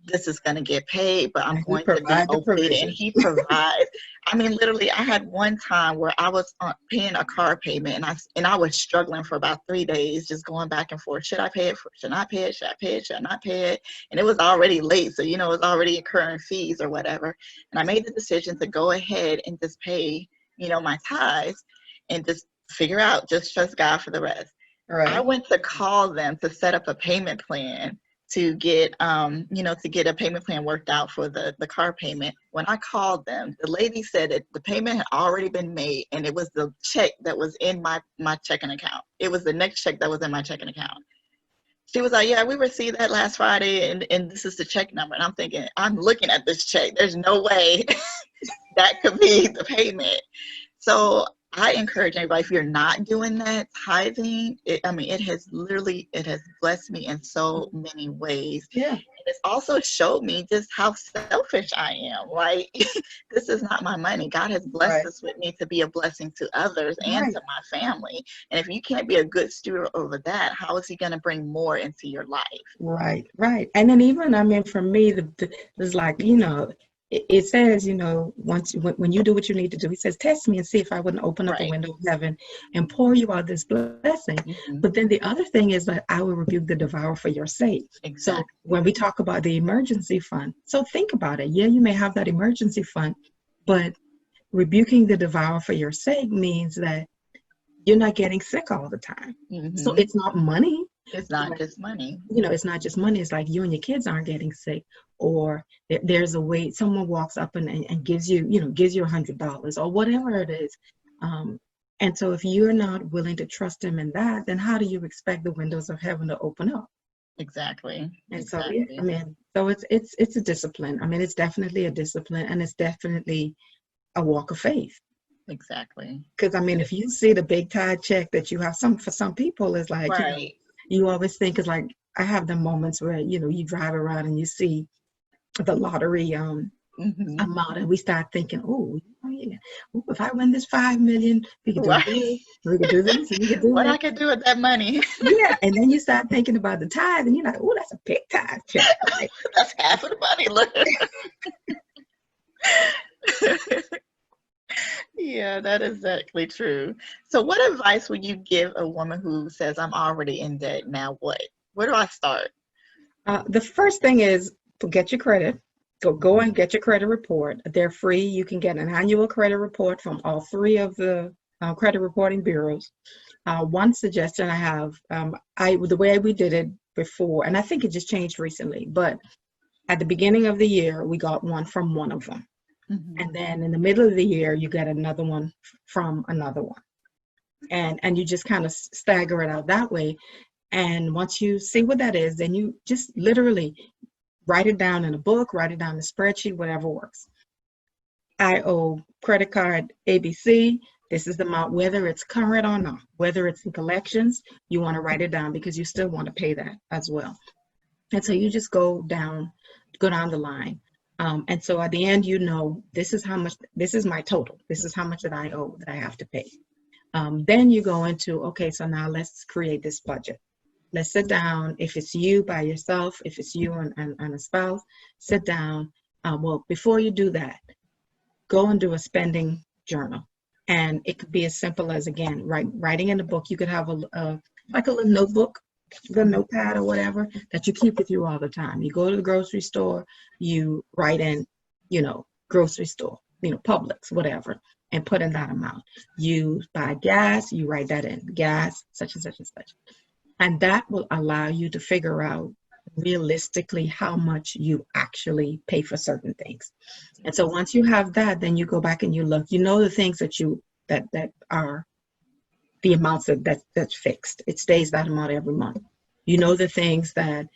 this is going to get paid, but I'm going to be obedient. He provides. I mean, literally, I had one time where I was paying a car payment, and I was struggling for about 3 days, just going back and forth. Should I pay it? Should I pay it? Should I pay it? Should I not pay it? And it was already late, so it was already incurring fees or whatever. And I made the decision to go ahead and just pay, my tithes and just figure out, just trust God for the rest. I Right. went to call them to set up a payment plan to get, to get a payment plan worked out for the car payment. When I called them, the lady said that the payment had already been made, and it was the check that was in my checking account. It was the next check that was in my checking account. She was like, yeah, we received that last Friday, and this is the check number. And I'm thinking, I'm looking at this check. There's no way that could be the payment. So I encourage everybody, if you're not doing that, tithing, it has blessed me in so many ways. Yeah. And it's also showed me just how selfish I am. Like, this is not my money. God has blessed Right. us with me to be a blessing to others and Right. to my family. And if you can't be a good steward over that, how is he going to bring more into your life? Right. Right. And then even, I mean, for me, it's like, it says, once when you do what you need to do, he says, test me and see if I wouldn't open up a Right. window of heaven and pour you out this blessing. Mm-hmm. But then the other thing is that I will rebuke the devourer for your sake. Exactly. So when we talk about the emergency fund, so think about it. Yeah, you may have that emergency fund, but rebuking the devourer for your sake means that you're not getting sick all the time. Mm-hmm. So it's not money. It's not just money. It's not just money. It's like you and your kids aren't getting sick, or there's a way someone walks up and gives you, gives you $100 or whatever it is. And so if you're not willing to trust him in that, then how do you expect the windows of heaven to open up? Exactly. And exactly. so, so it's a discipline. I mean, it's definitely a discipline, and it's definitely a walk of faith. Exactly. Because if you see the big tide check that you have, for some people, it's like, right. You always think, it's like, I have the moments where, you drive around and you see the lottery mm-hmm. amount, and we start thinking, oh, yeah, if I win this 5 million, we could do right. this, we could do this, we could do what that. I could do with that money. Yeah, and then you start thinking about the tithe, and you're like, oh, that's a big tithe check. Right? That's half of the money. Look. Yeah, that is exactly true. So what advice would you give a woman who says, I'm already in debt, now what? Where do I start? The first thing is get your credit. Go and get your credit report. They're free. You can get an annual credit report from all three of the credit reporting bureaus. One suggestion I have, the way we did it before, and I think it just changed recently, but at the beginning of the year, we got one from one of them. Mm-hmm. And then in the middle of the year, you get another one from another one. And you just kind of stagger it out that way. And once you see what that is, then you just literally write it down in a book, write it down in a spreadsheet, whatever works. I owe credit card ABC. This is the amount, whether it's current or not, whether it's in collections, you want to write it down because you still want to pay that as well. And so you just go down the line. And so at the end, this is how much, this is my total. This is how much that I owe, that I have to pay. Then you go into, okay, so now let's create this budget. Let's sit down. If it's you by yourself, if it's you and a spouse, sit down. Well, before you do that, go and do a spending journal. And it could be as simple as, again, writing in the book. You could have like a little notebook, the notepad or whatever that you keep with you all the time. You go to the grocery store, you write in, grocery store, Publix, whatever, and put in that amount. You buy gas, you write that in, gas, such and such and such. And that will allow you to figure out realistically how much you actually pay for certain things. And so once you have that, then you go back and you look, the things that are the amounts that's fixed. It stays that amount every month. The things that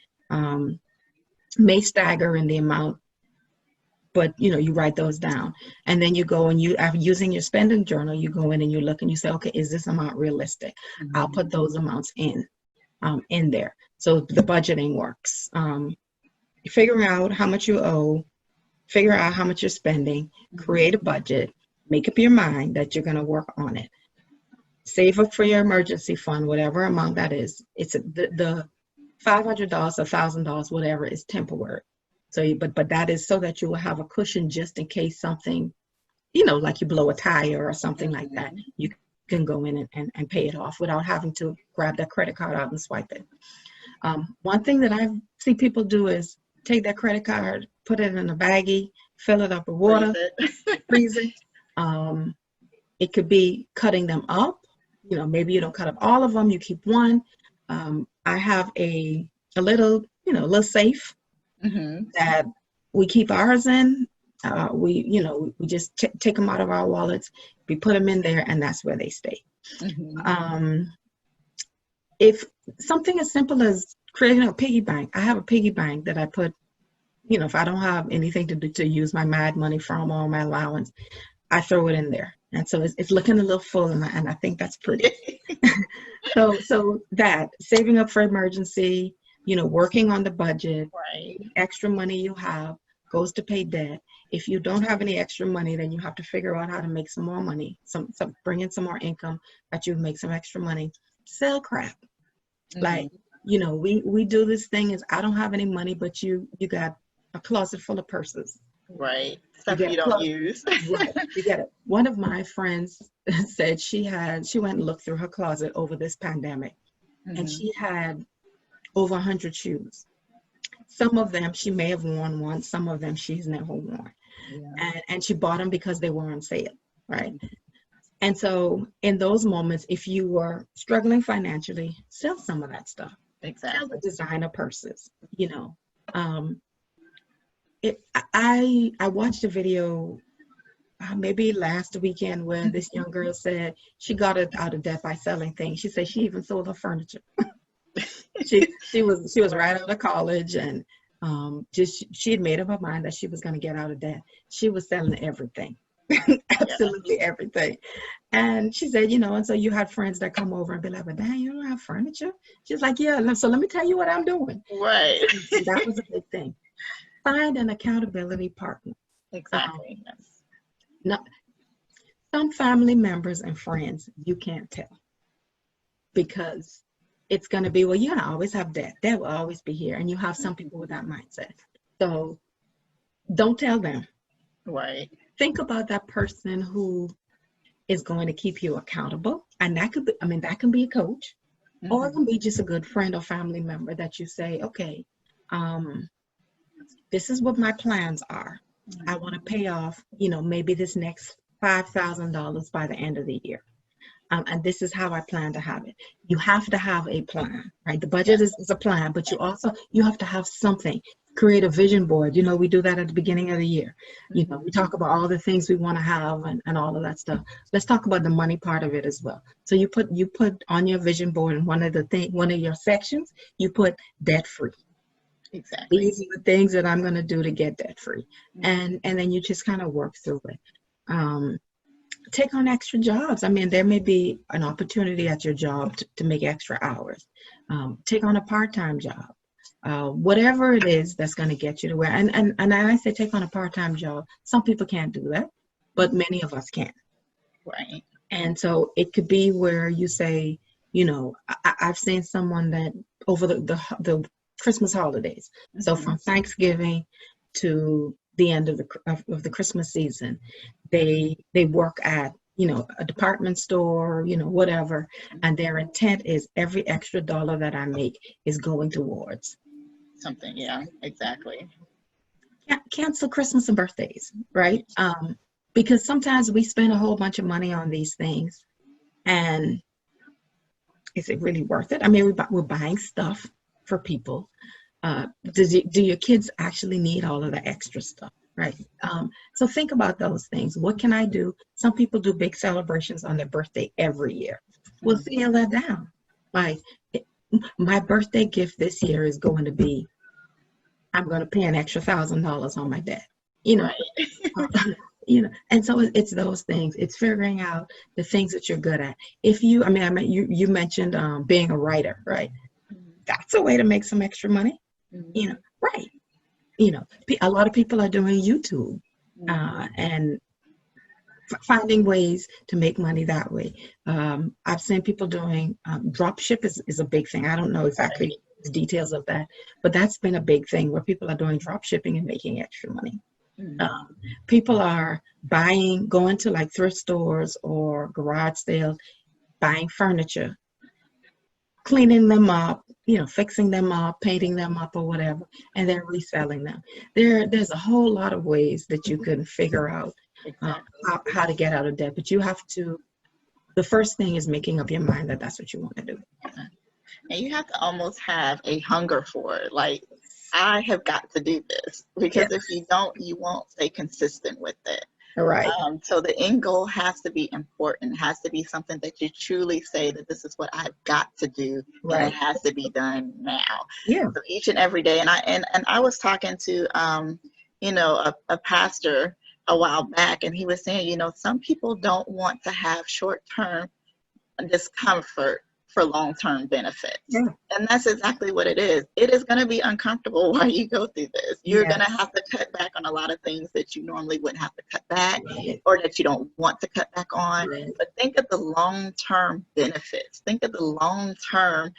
may stagger in the amount, but you write those down. And then you go and after using your spending journal, you go in and you look and you say, okay, is this amount realistic? Mm-hmm. I'll put those amounts in there. So the budgeting works. Figuring out how much you owe, figure out how much you're spending, create a budget, make up your mind that you're going to work on it. Save up for your emergency fund, whatever amount that is. It's the $500, $1,000, whatever is temporary. So, but that is so that you will have a cushion just in case something, like you blow a tire or something like that. You can go in and pay it off without having to grab that credit card out and swipe it. One thing that I see people do is take that credit card, put it in a baggie, fill it up with water, freeze it. It could be cutting them up. Maybe you don't cut up all of them, you keep one. I have a little, little safe that we keep ours in. We just take them out of our wallets, we put them in there, and that's where they stay. If something as simple as creating a piggy bank, I have a piggy bank that I put, if I don't have anything to use my mad money from or my allowance, I throw it in there. And so it's looking a little full, and I think that's pretty. So that saving up for emergency, working on the budget, Right. extra money you have goes to pay debt. If you don't have any extra money, then you have to figure out how to make some more money, bring in some more income that you make some extra money. Sell crap. Like, we do this thing is, I don't have any money, but you got a closet full of purses. Right. Stuff you don't use. Right. You get it. One of my friends said she went and looked through her closet over this pandemic, and she had over 100 shoes. Some of them she may have worn once, some of them she's never worn. Yeah. And she bought them because they were on sale, right? And so in those moments, if you were struggling financially, sell some of that stuff. Exactly. Sell the designer purses, I watched a video maybe last weekend where this young girl said she got it out of debt by selling things. She said she even sold her furniture. she was right out of college, and she had made up her mind that she was going to get out of debt. She was selling everything. Absolutely everything. And she said, and so you had friends that come over and be like, but Dad, you don't have furniture? She's like, yeah, so let me tell you what I'm doing. Right. And that was a big thing. Find an accountability partner. Exactly. Yes. Some family members and friends you can't tell, because it's going to be, well, you're going to always have debt. Debt will always be here. And you have some people with that mindset. So don't tell them. Right. Think about that person who is going to keep you accountable. And that can be a coach, or it can be just a good friend or family member that you say, okay, this is what my plans are. I want to pay off, maybe this next $5,000 by the end of the year. And this is how I plan to have it. You have to have a plan, right? The budget is a plan, but you have to have something. Create a vision board. We do that at the beginning of the year. We talk about all the things we want to have and all of that stuff. Let's talk about the money part of it as well. So you put on your vision board, in one of your sections, you put debt free. Exactly. These are the things that I'm going to do to get debt free. And then you just kind of work through it. Take on extra jobs. There may be an opportunity at your job to make extra hours. Take on a part-time job. Whatever it is that's going to get you to where, and I say take on a part-time job. Some people can't do that, but many of us can. Right. And so it could be where you say, I've seen someone that over the Christmas holidays, so from Thanksgiving to the end of the Christmas season, they work at a department store, whatever, and their intent is every extra dollar that I make is going towards something. Yeah, exactly. Cancel Christmas and birthdays, right? Because sometimes we spend a whole bunch of money on these things, and is it really worth it? We're buying stuff for people. Do your kids actually need all of the extra stuff, right? So think about those things. What can I do? Some people do big celebrations on their birthday every year. We'll scale that down. Like, my birthday gift this year is going to be, I'm going to pay an extra $1,000 on my debt. Right. And so it's those things. It's figuring out the things that you're good at. If you, you mentioned being a writer, right? That's a way to make some extra money. Right. A lot of people are doing YouTube and finding ways to make money that way. I've seen people doing drop ship is a big thing. I don't know exactly the details of that, but that's been a big thing where people are doing drop shipping and making extra money. People are going to like thrift stores or garage sales, buying furniture, cleaning them up, fixing them up, painting them up or whatever, and then reselling them. There's a whole lot of ways that you can figure out Exactly. how to get out of debt. But you have to, the first thing is making up your mind that that's what you want to do. And you have to almost have a hunger for it. Like, I have got to do this, because Yes. if you don't, you won't stay consistent with it. All right. So the end goal has to be important, has to be something that you truly say that this is what I've got to do, and Right. it has to be done now. Yeah. So each and every day, and I was talking to a pastor a while back, and he was saying, some people don't want to have short-term discomfort for long-term benefits. Yeah. And that's exactly what it is. It is going to be uncomfortable while you go through this. You're going to have to cut back on a lot of things that you normally wouldn't have to cut back, Right. or that you don't want to cut back on. Right. But think of the long-term benefits. Think of the long-term,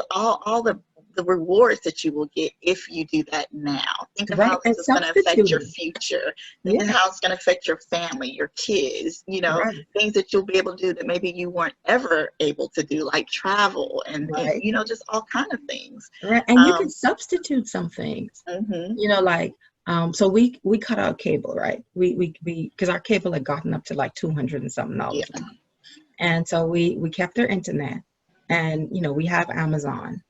all the rewards that you will get if you do that now. Think of Right. how And this is going to affect your substituting. future. Think of Yeah. how it's going to affect your family, your kids, Right. things that you'll be able to do that maybe you weren't ever able to do, like travel and Right. just all kind of things. Right. And you can substitute some things. Mhm. Like so we cut out cable, right? We because our cable had gotten up to like $200 and something Yeah. a month. And so we kept our internet, and we have Amazon.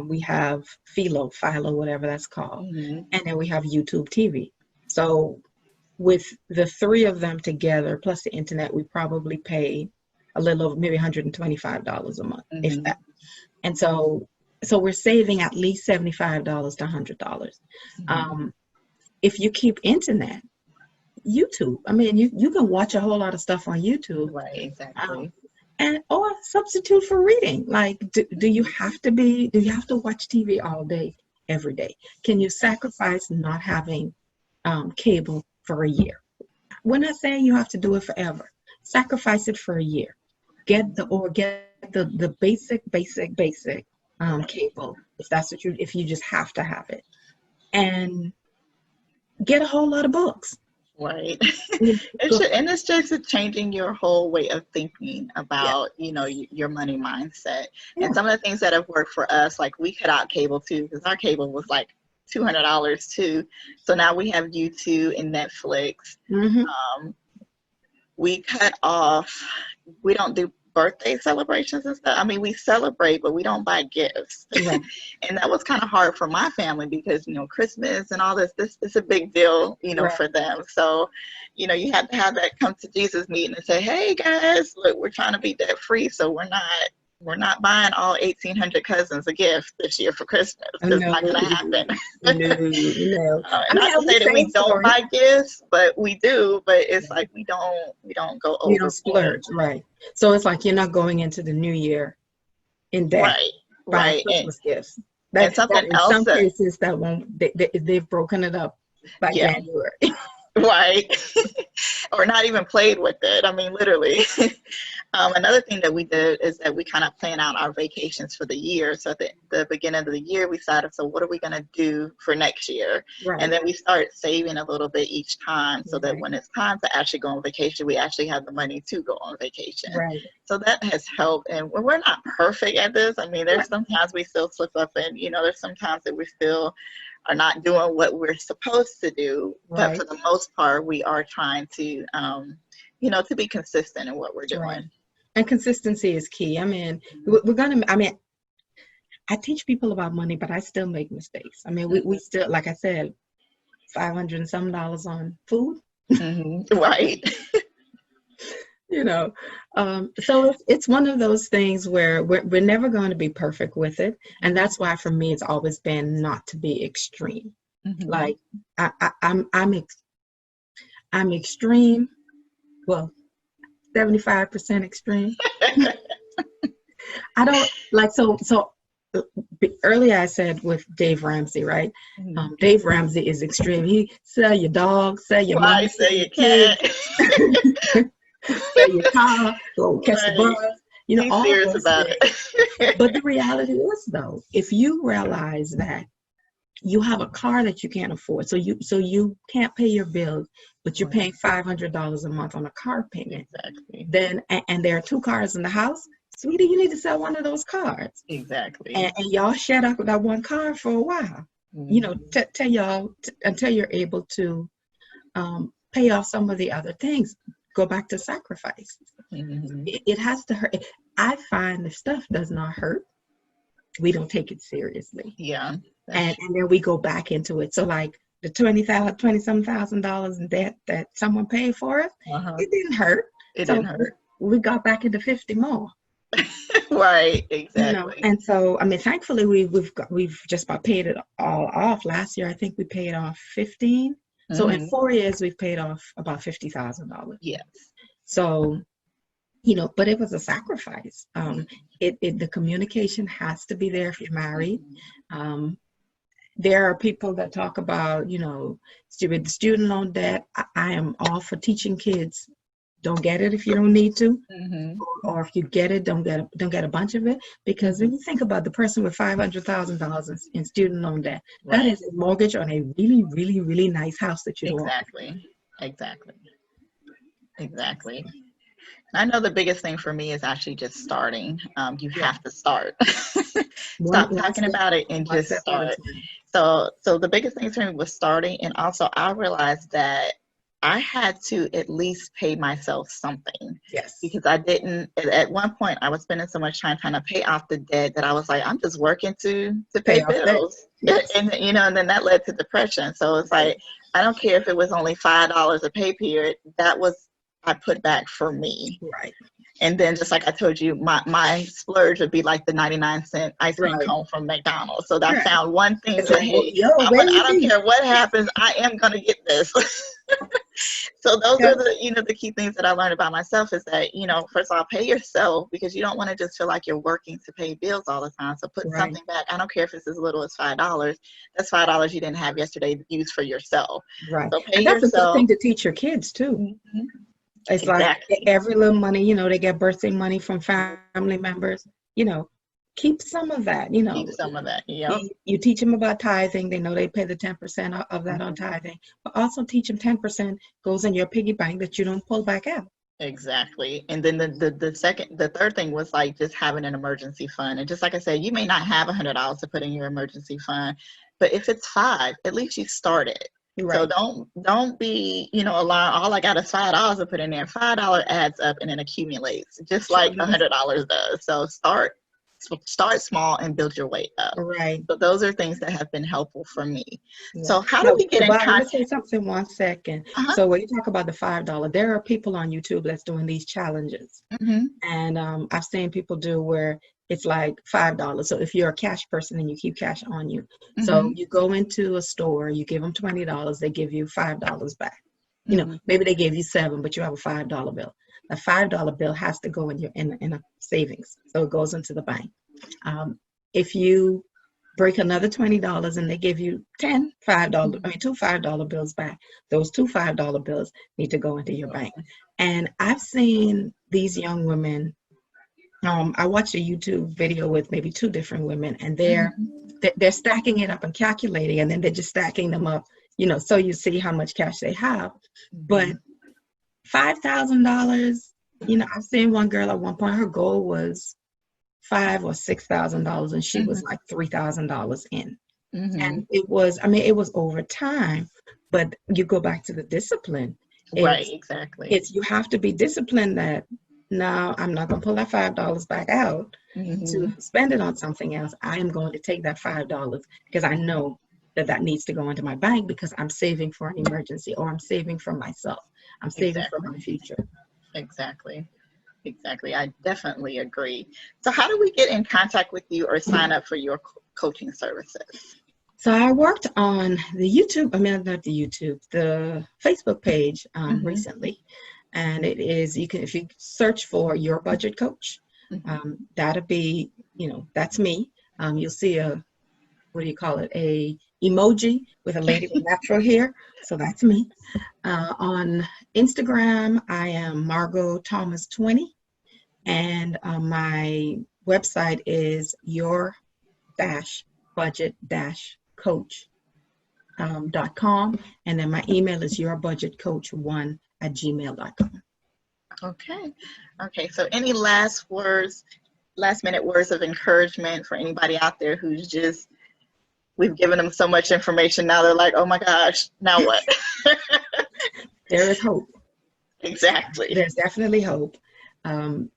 We have Philo, whatever that's called. And then we have YouTube TV. So with the three of them together, plus the internet, we probably pay a little over maybe $125 a month, if that. And so we're saving at least $75 to $100. If you keep internet, YouTube, I mean, you can watch a whole lot of stuff on YouTube. Right, exactly. Or substitute for reading. Like, do you have to watch TV all day, every day? Can you sacrifice not having cable for a year? We're not saying you have to do it forever. Sacrifice it for a year. Get the basic cable, if that's what if you just have to have it, and get a whole lot of books. Right. And it's just changing your whole way of thinking about, your money mindset. And some of the things that have worked for us, like we cut out cable too, because our cable was like $200 too. So now we have YouTube and Netflix. We cut off, we don't do birthday celebrations and stuff. I mean, we celebrate, but we don't buy gifts. Right. And that was kind of hard for my family because, Christmas and all this is a big deal, Right. for them. So, you have to have that come to Jesus meeting and say, hey guys, look, we're trying to be debt free. So we're not buying all 1,800 cousins a gift this year for Christmas. It's not going to happen. No. And not to say that we don't buy gifts, but we do. But it's like we don't go over. You don't splurge, right? So it's like you're not going into the new year in debt, buying Christmas gifts. And something in else some cases that won't. They've broken it up by January. Right. Or not even played with it. I mean, literally. Another thing that we did is that we kind of plan out our vacations for the year. So at the beginning of the year, we decided, so what are we going to do for next year? Right. And then we start saving a little bit each time so that when it's time to actually go on vacation, we actually have the money to go on vacation. Right. So that has helped. And we're not perfect at this. I mean, there's sometimes we still slip up and, there's sometimes that we still are not doing what we're supposed to do. Right. But for the most part, we are trying to, to be consistent in what we're doing. Right. And consistency is key. I mean, I teach people about money, but I still make mistakes. I mean, we still, like I said, $500 and some on food. Right. So it's one of those things where we're never going to be perfect with it. And that's why for me, it's always been not to be extreme. Like I'm extreme. Well, 75% extreme. I don't like, so earlier I said with Dave Ramsey, right? Dave Ramsey is extreme. He sell your dog, sell your money, sell your cat, sell your car, go catch the bus. He's all serious about it. But the reality is, though, if you realize that you have a car that you can't afford, so you can't pay your bills, but you're paying $500 a month on a car payment. Exactly. Then and there are 2 cars in the house, sweetie, you need to sell one of those cars. Exactly. And y'all shut up with that one car for a while. Tell y'all until you're able to pay off some of the other things. Go back to sacrifice. It has to hurt. I find if stuff does not hurt, we don't take it seriously. Yeah. And then we go back into it. So like the $20,000 in debt that someone paid for us, it didn't hurt. It didn't hurt. We got back into 50 more. Right, exactly. And so, I mean, thankfully we've just about paid it all off. Last year, I think we paid off 15. So in 4 years, we've paid off about $50,000. Yes. So, but it was a sacrifice. The communication has to be there if you're married. There are people that talk about, with student loan debt. I am all for teaching kids. Don't get it if you don't need to, or if you get it, don't get a bunch of it. Because when you think about the person with $500,000 in student loan debt, that is a mortgage on a really, really, really nice house that you don't. Exactly. I know the biggest thing for me is actually just starting. You have to start. Stop talking about it and just start. So the biggest thing for me was starting, and also I realized that I had to at least pay myself something. Yes. Because I didn't, at one point, I was spending so much time trying to pay off the debt that I was like, I'm just working to pay bills. Yes. And then that led to depression. So it's like, I don't care if it was only $5 a pay period. That was, I put back for me. Right. And then just like I told you, my splurge would be like the 99-cent ice cream cone from McDonald's. So I found one thing to hey, I don't care what happens, I am going to get this. So those are the, the key things that I learned about myself is that, first of all, pay yourself, because you don't want to just feel like you're working to pay bills all the time. So put something back. I don't care if it's as little as $5. That's $5 you didn't have yesterday to use for yourself. Right. So pay and that's yourself. a good thing to teach your kids too. It's like every little money, they get birthday money from family members, keep some of that, Keep some of that, You teach them about tithing. They know they pay the 10% of that on tithing, but also teach them 10% goes in your piggy bank that you don't pull back out. Exactly. And then the third thing was like just having an emergency fund. And just like I said, you may not have $100 to put in your emergency fund, but if it's $5, at least you started. Right. So don't be, alarmed. All I got is $5 to put in there. $5 adds up and it accumulates just like $100 does. So start small and build your way up. Right. So those are things that have been helpful for me. Yeah. So how do we get in contact? Let me say something 1 second. So when you talk about the $5, there are people on YouTube that's doing these challenges. And I've seen people do where it's like $5. So if you're a cash person and you keep cash on you, so you go into a store, you give them $20, they give you $5 back. Maybe they gave you $7, but you have a $5 bill. A $5 bill has to go in a savings, so it goes into the bank. If you break another $20 and they give you two $5 bills back, those two $5 bills need to go into your bank. And I've seen these young women. I watched a YouTube video with maybe 2 different women, and they're stacking it up and calculating, and then they're just stacking them up, so you see how much cash they have. But $5,000, I've seen one girl at one point, her goal was $5,000 or $6,000, and she was like $3,000 in. And it was over time, but you go back to the discipline. Right, exactly. You have to be disciplined that, no, I'm not going to pull that $5 back out to spend it on something else. I am going to take that $5 because I know that needs to go into my bank because I'm saving for an emergency, or I'm saving for myself. I'm saving for my future. Exactly. I definitely agree. So how do we get in contact with you or sign up for your coaching services? So I worked on the Facebook page recently. And it is, if you search for Your Budget Coach, that'll be, that's me. You'll see a emoji with a lady with natural hair. So that's me. On Instagram, I am Margo Thomas 20. And my website is your-budget-coach.com. And then my email is yourbudgetcoach1@gmail.com. Okay. So any last minute words of encouragement for anybody out there who's we've given them so much information now they're like, oh my gosh, now what? There is hope. Exactly. There's definitely hope. Um,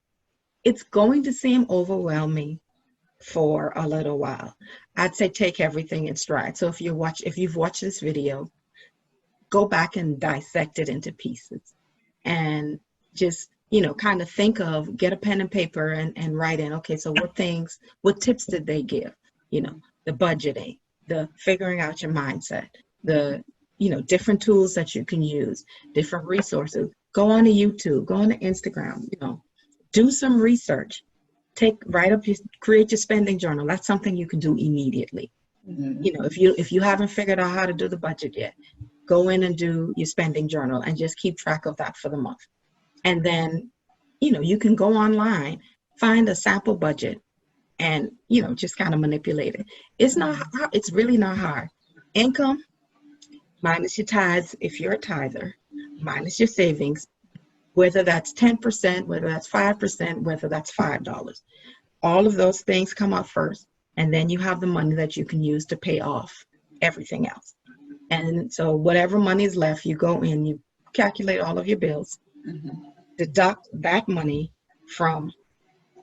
it's going to seem overwhelming for a little while. I'd say take everything in stride. So if you've watched this video, go back and dissect it into pieces and just, kind of get a pen and paper and write in, okay, so what tips did they give? The budgeting, the figuring out your mindset, the, different tools that you can use, different resources. Go on to YouTube, go on to Instagram, do some research. Create your spending journal. That's something you can do immediately. Mm-hmm. If you haven't figured out how to do the budget yet, go in and do your spending journal and just keep track of that for the month. And then, you can go online, find a sample budget and, just kind of manipulate it. It's really not hard. Income minus your tithes, if you're a tither, minus your savings, whether that's 10%, whether that's 5%, whether that's $5. All of those things come up first. And then you have the money that you can use to pay off everything else. And so whatever money is left, you go in, you calculate all of your bills, deduct that money from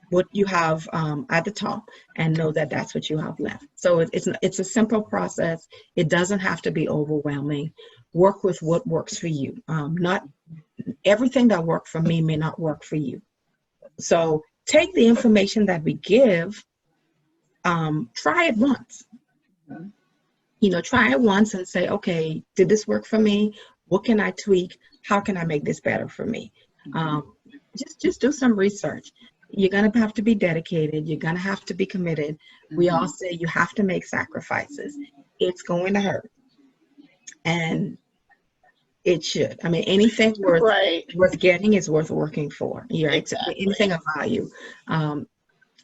what you have at the top, and know that that's what you have left. So it's a simple process. It doesn't have to be overwhelming. Work with what works for you. Not everything that worked for me may not work for you. So take the information that we give, try it once. Try it once and say, okay, did this work for me? What can I tweak? How can I make this better for me? Just do some research. You're going to have to be dedicated. You're going to have to be committed. We all say you have to make sacrifices. It's going to hurt. And it should. I mean, anything worth getting is worth working for. Exactly. Anything of value.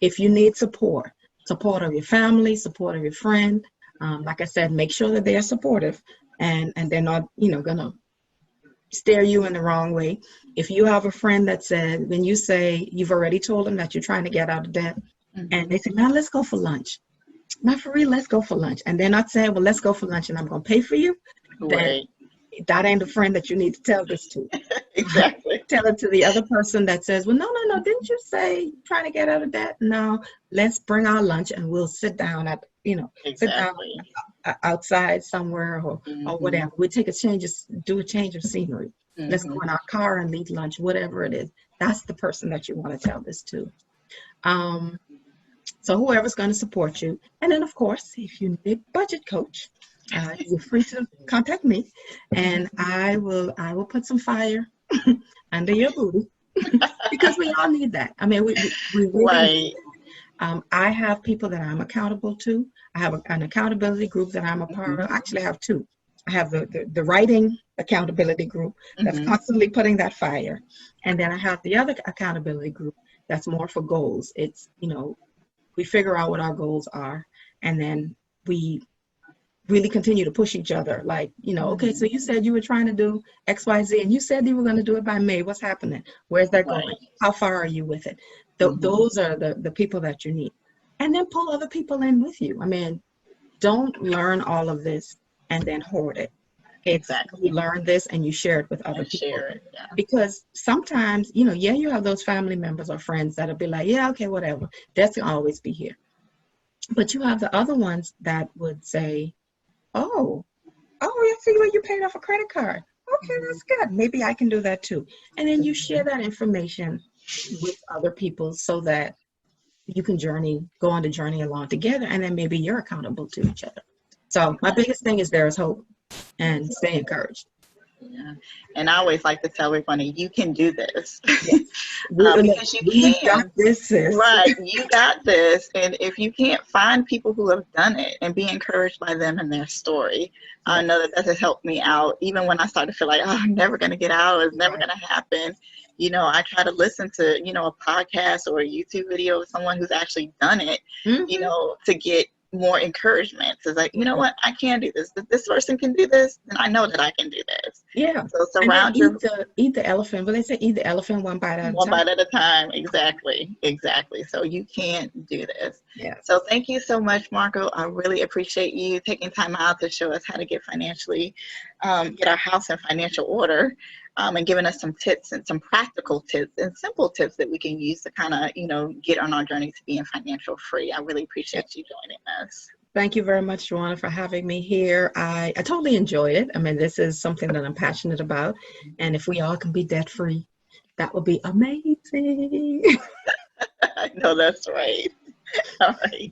If you need support of your family, support of your friend, like I said, make sure that they are supportive and they're not, going to steer you in the wrong way. If you have a friend that said, when you say you've already told them that you're trying to get out of debt, and they say, now let's go for lunch. Not for real, let's go for lunch. And they're not saying, well, let's go for lunch and I'm going to pay for you. Right. That ain't the friend that you need to tell this to. Exactly. Tell it to the other person that says, well, no, didn't you say trying to get out of debt? No, let's bring our lunch and we'll sit down sit down outside somewhere or whatever. We'll do a change of scenery. Let's go in our car and eat lunch, whatever it is. That's the person that you want to tell this to. So whoever's going to support you. And then, of course, if you need a budget coach, you're free to contact me, and I will put some fire under your booty because we all need that. I mean, we really need that. I have people that I'm accountable to. I have an accountability group that I'm a part of. Actually, I have two. I have the writing accountability group that's constantly putting that fire, and then I have the other accountability group that's more for goals. It's we figure out what our goals are, and then we really continue to push each other. Like, okay, so you said you were trying to do X, Y, Z, and you said you were going to do it by May. What's happening? Where's that going? How far are you with it? Those are the people that you need. And then pull other people in with you. I mean, don't learn all of this and then hoard it. Exactly. You learn this and you share it with other people. Share it, yeah. Because sometimes, you have those family members or friends that'll be like, yeah, okay, whatever. That's going to always be here. But you have the other ones that would say, oh, I see where you paid off a credit card. Okay, that's good. Maybe I can do that too. And then you share that information with other people so that you can go on the journey along together, and then maybe you're accountable to each other. So my biggest thing is there is hope, and stay encouraged. Yeah. And I always like to tell everybody, you can do this. Yes. Because you can. Got this, sis. Right, you got this. And if you can't find people who have done it and be encouraged by them and their story, I know that has helped me out. Even when I started to feel like, I'm never going to get out, it's never going to happen. I try to listen to, a podcast or a YouTube video of someone who's actually done it, to get more encouragement. So it's like, you know what, I can do this. If this person can do this, then I know that I can do this. Yeah. So And then surround your eat the elephant. Well, they say eat the elephant one bite at a one time. bite at a time. Exactly. Exactly. So you can do this. Yeah. So thank you so much, Margo. I really appreciate you taking time out to show us how to get financially, get our house in financial order, and giving us some tips and some practical tips and simple tips that we can use to kind of, get on our journey to being financial free. I really appreciate you joining us. Thank you very much, Joanna, for having me here. I totally enjoy it. I mean, this is something that I'm passionate about. And if we all can be debt free, that would be amazing. I know that's right. All right.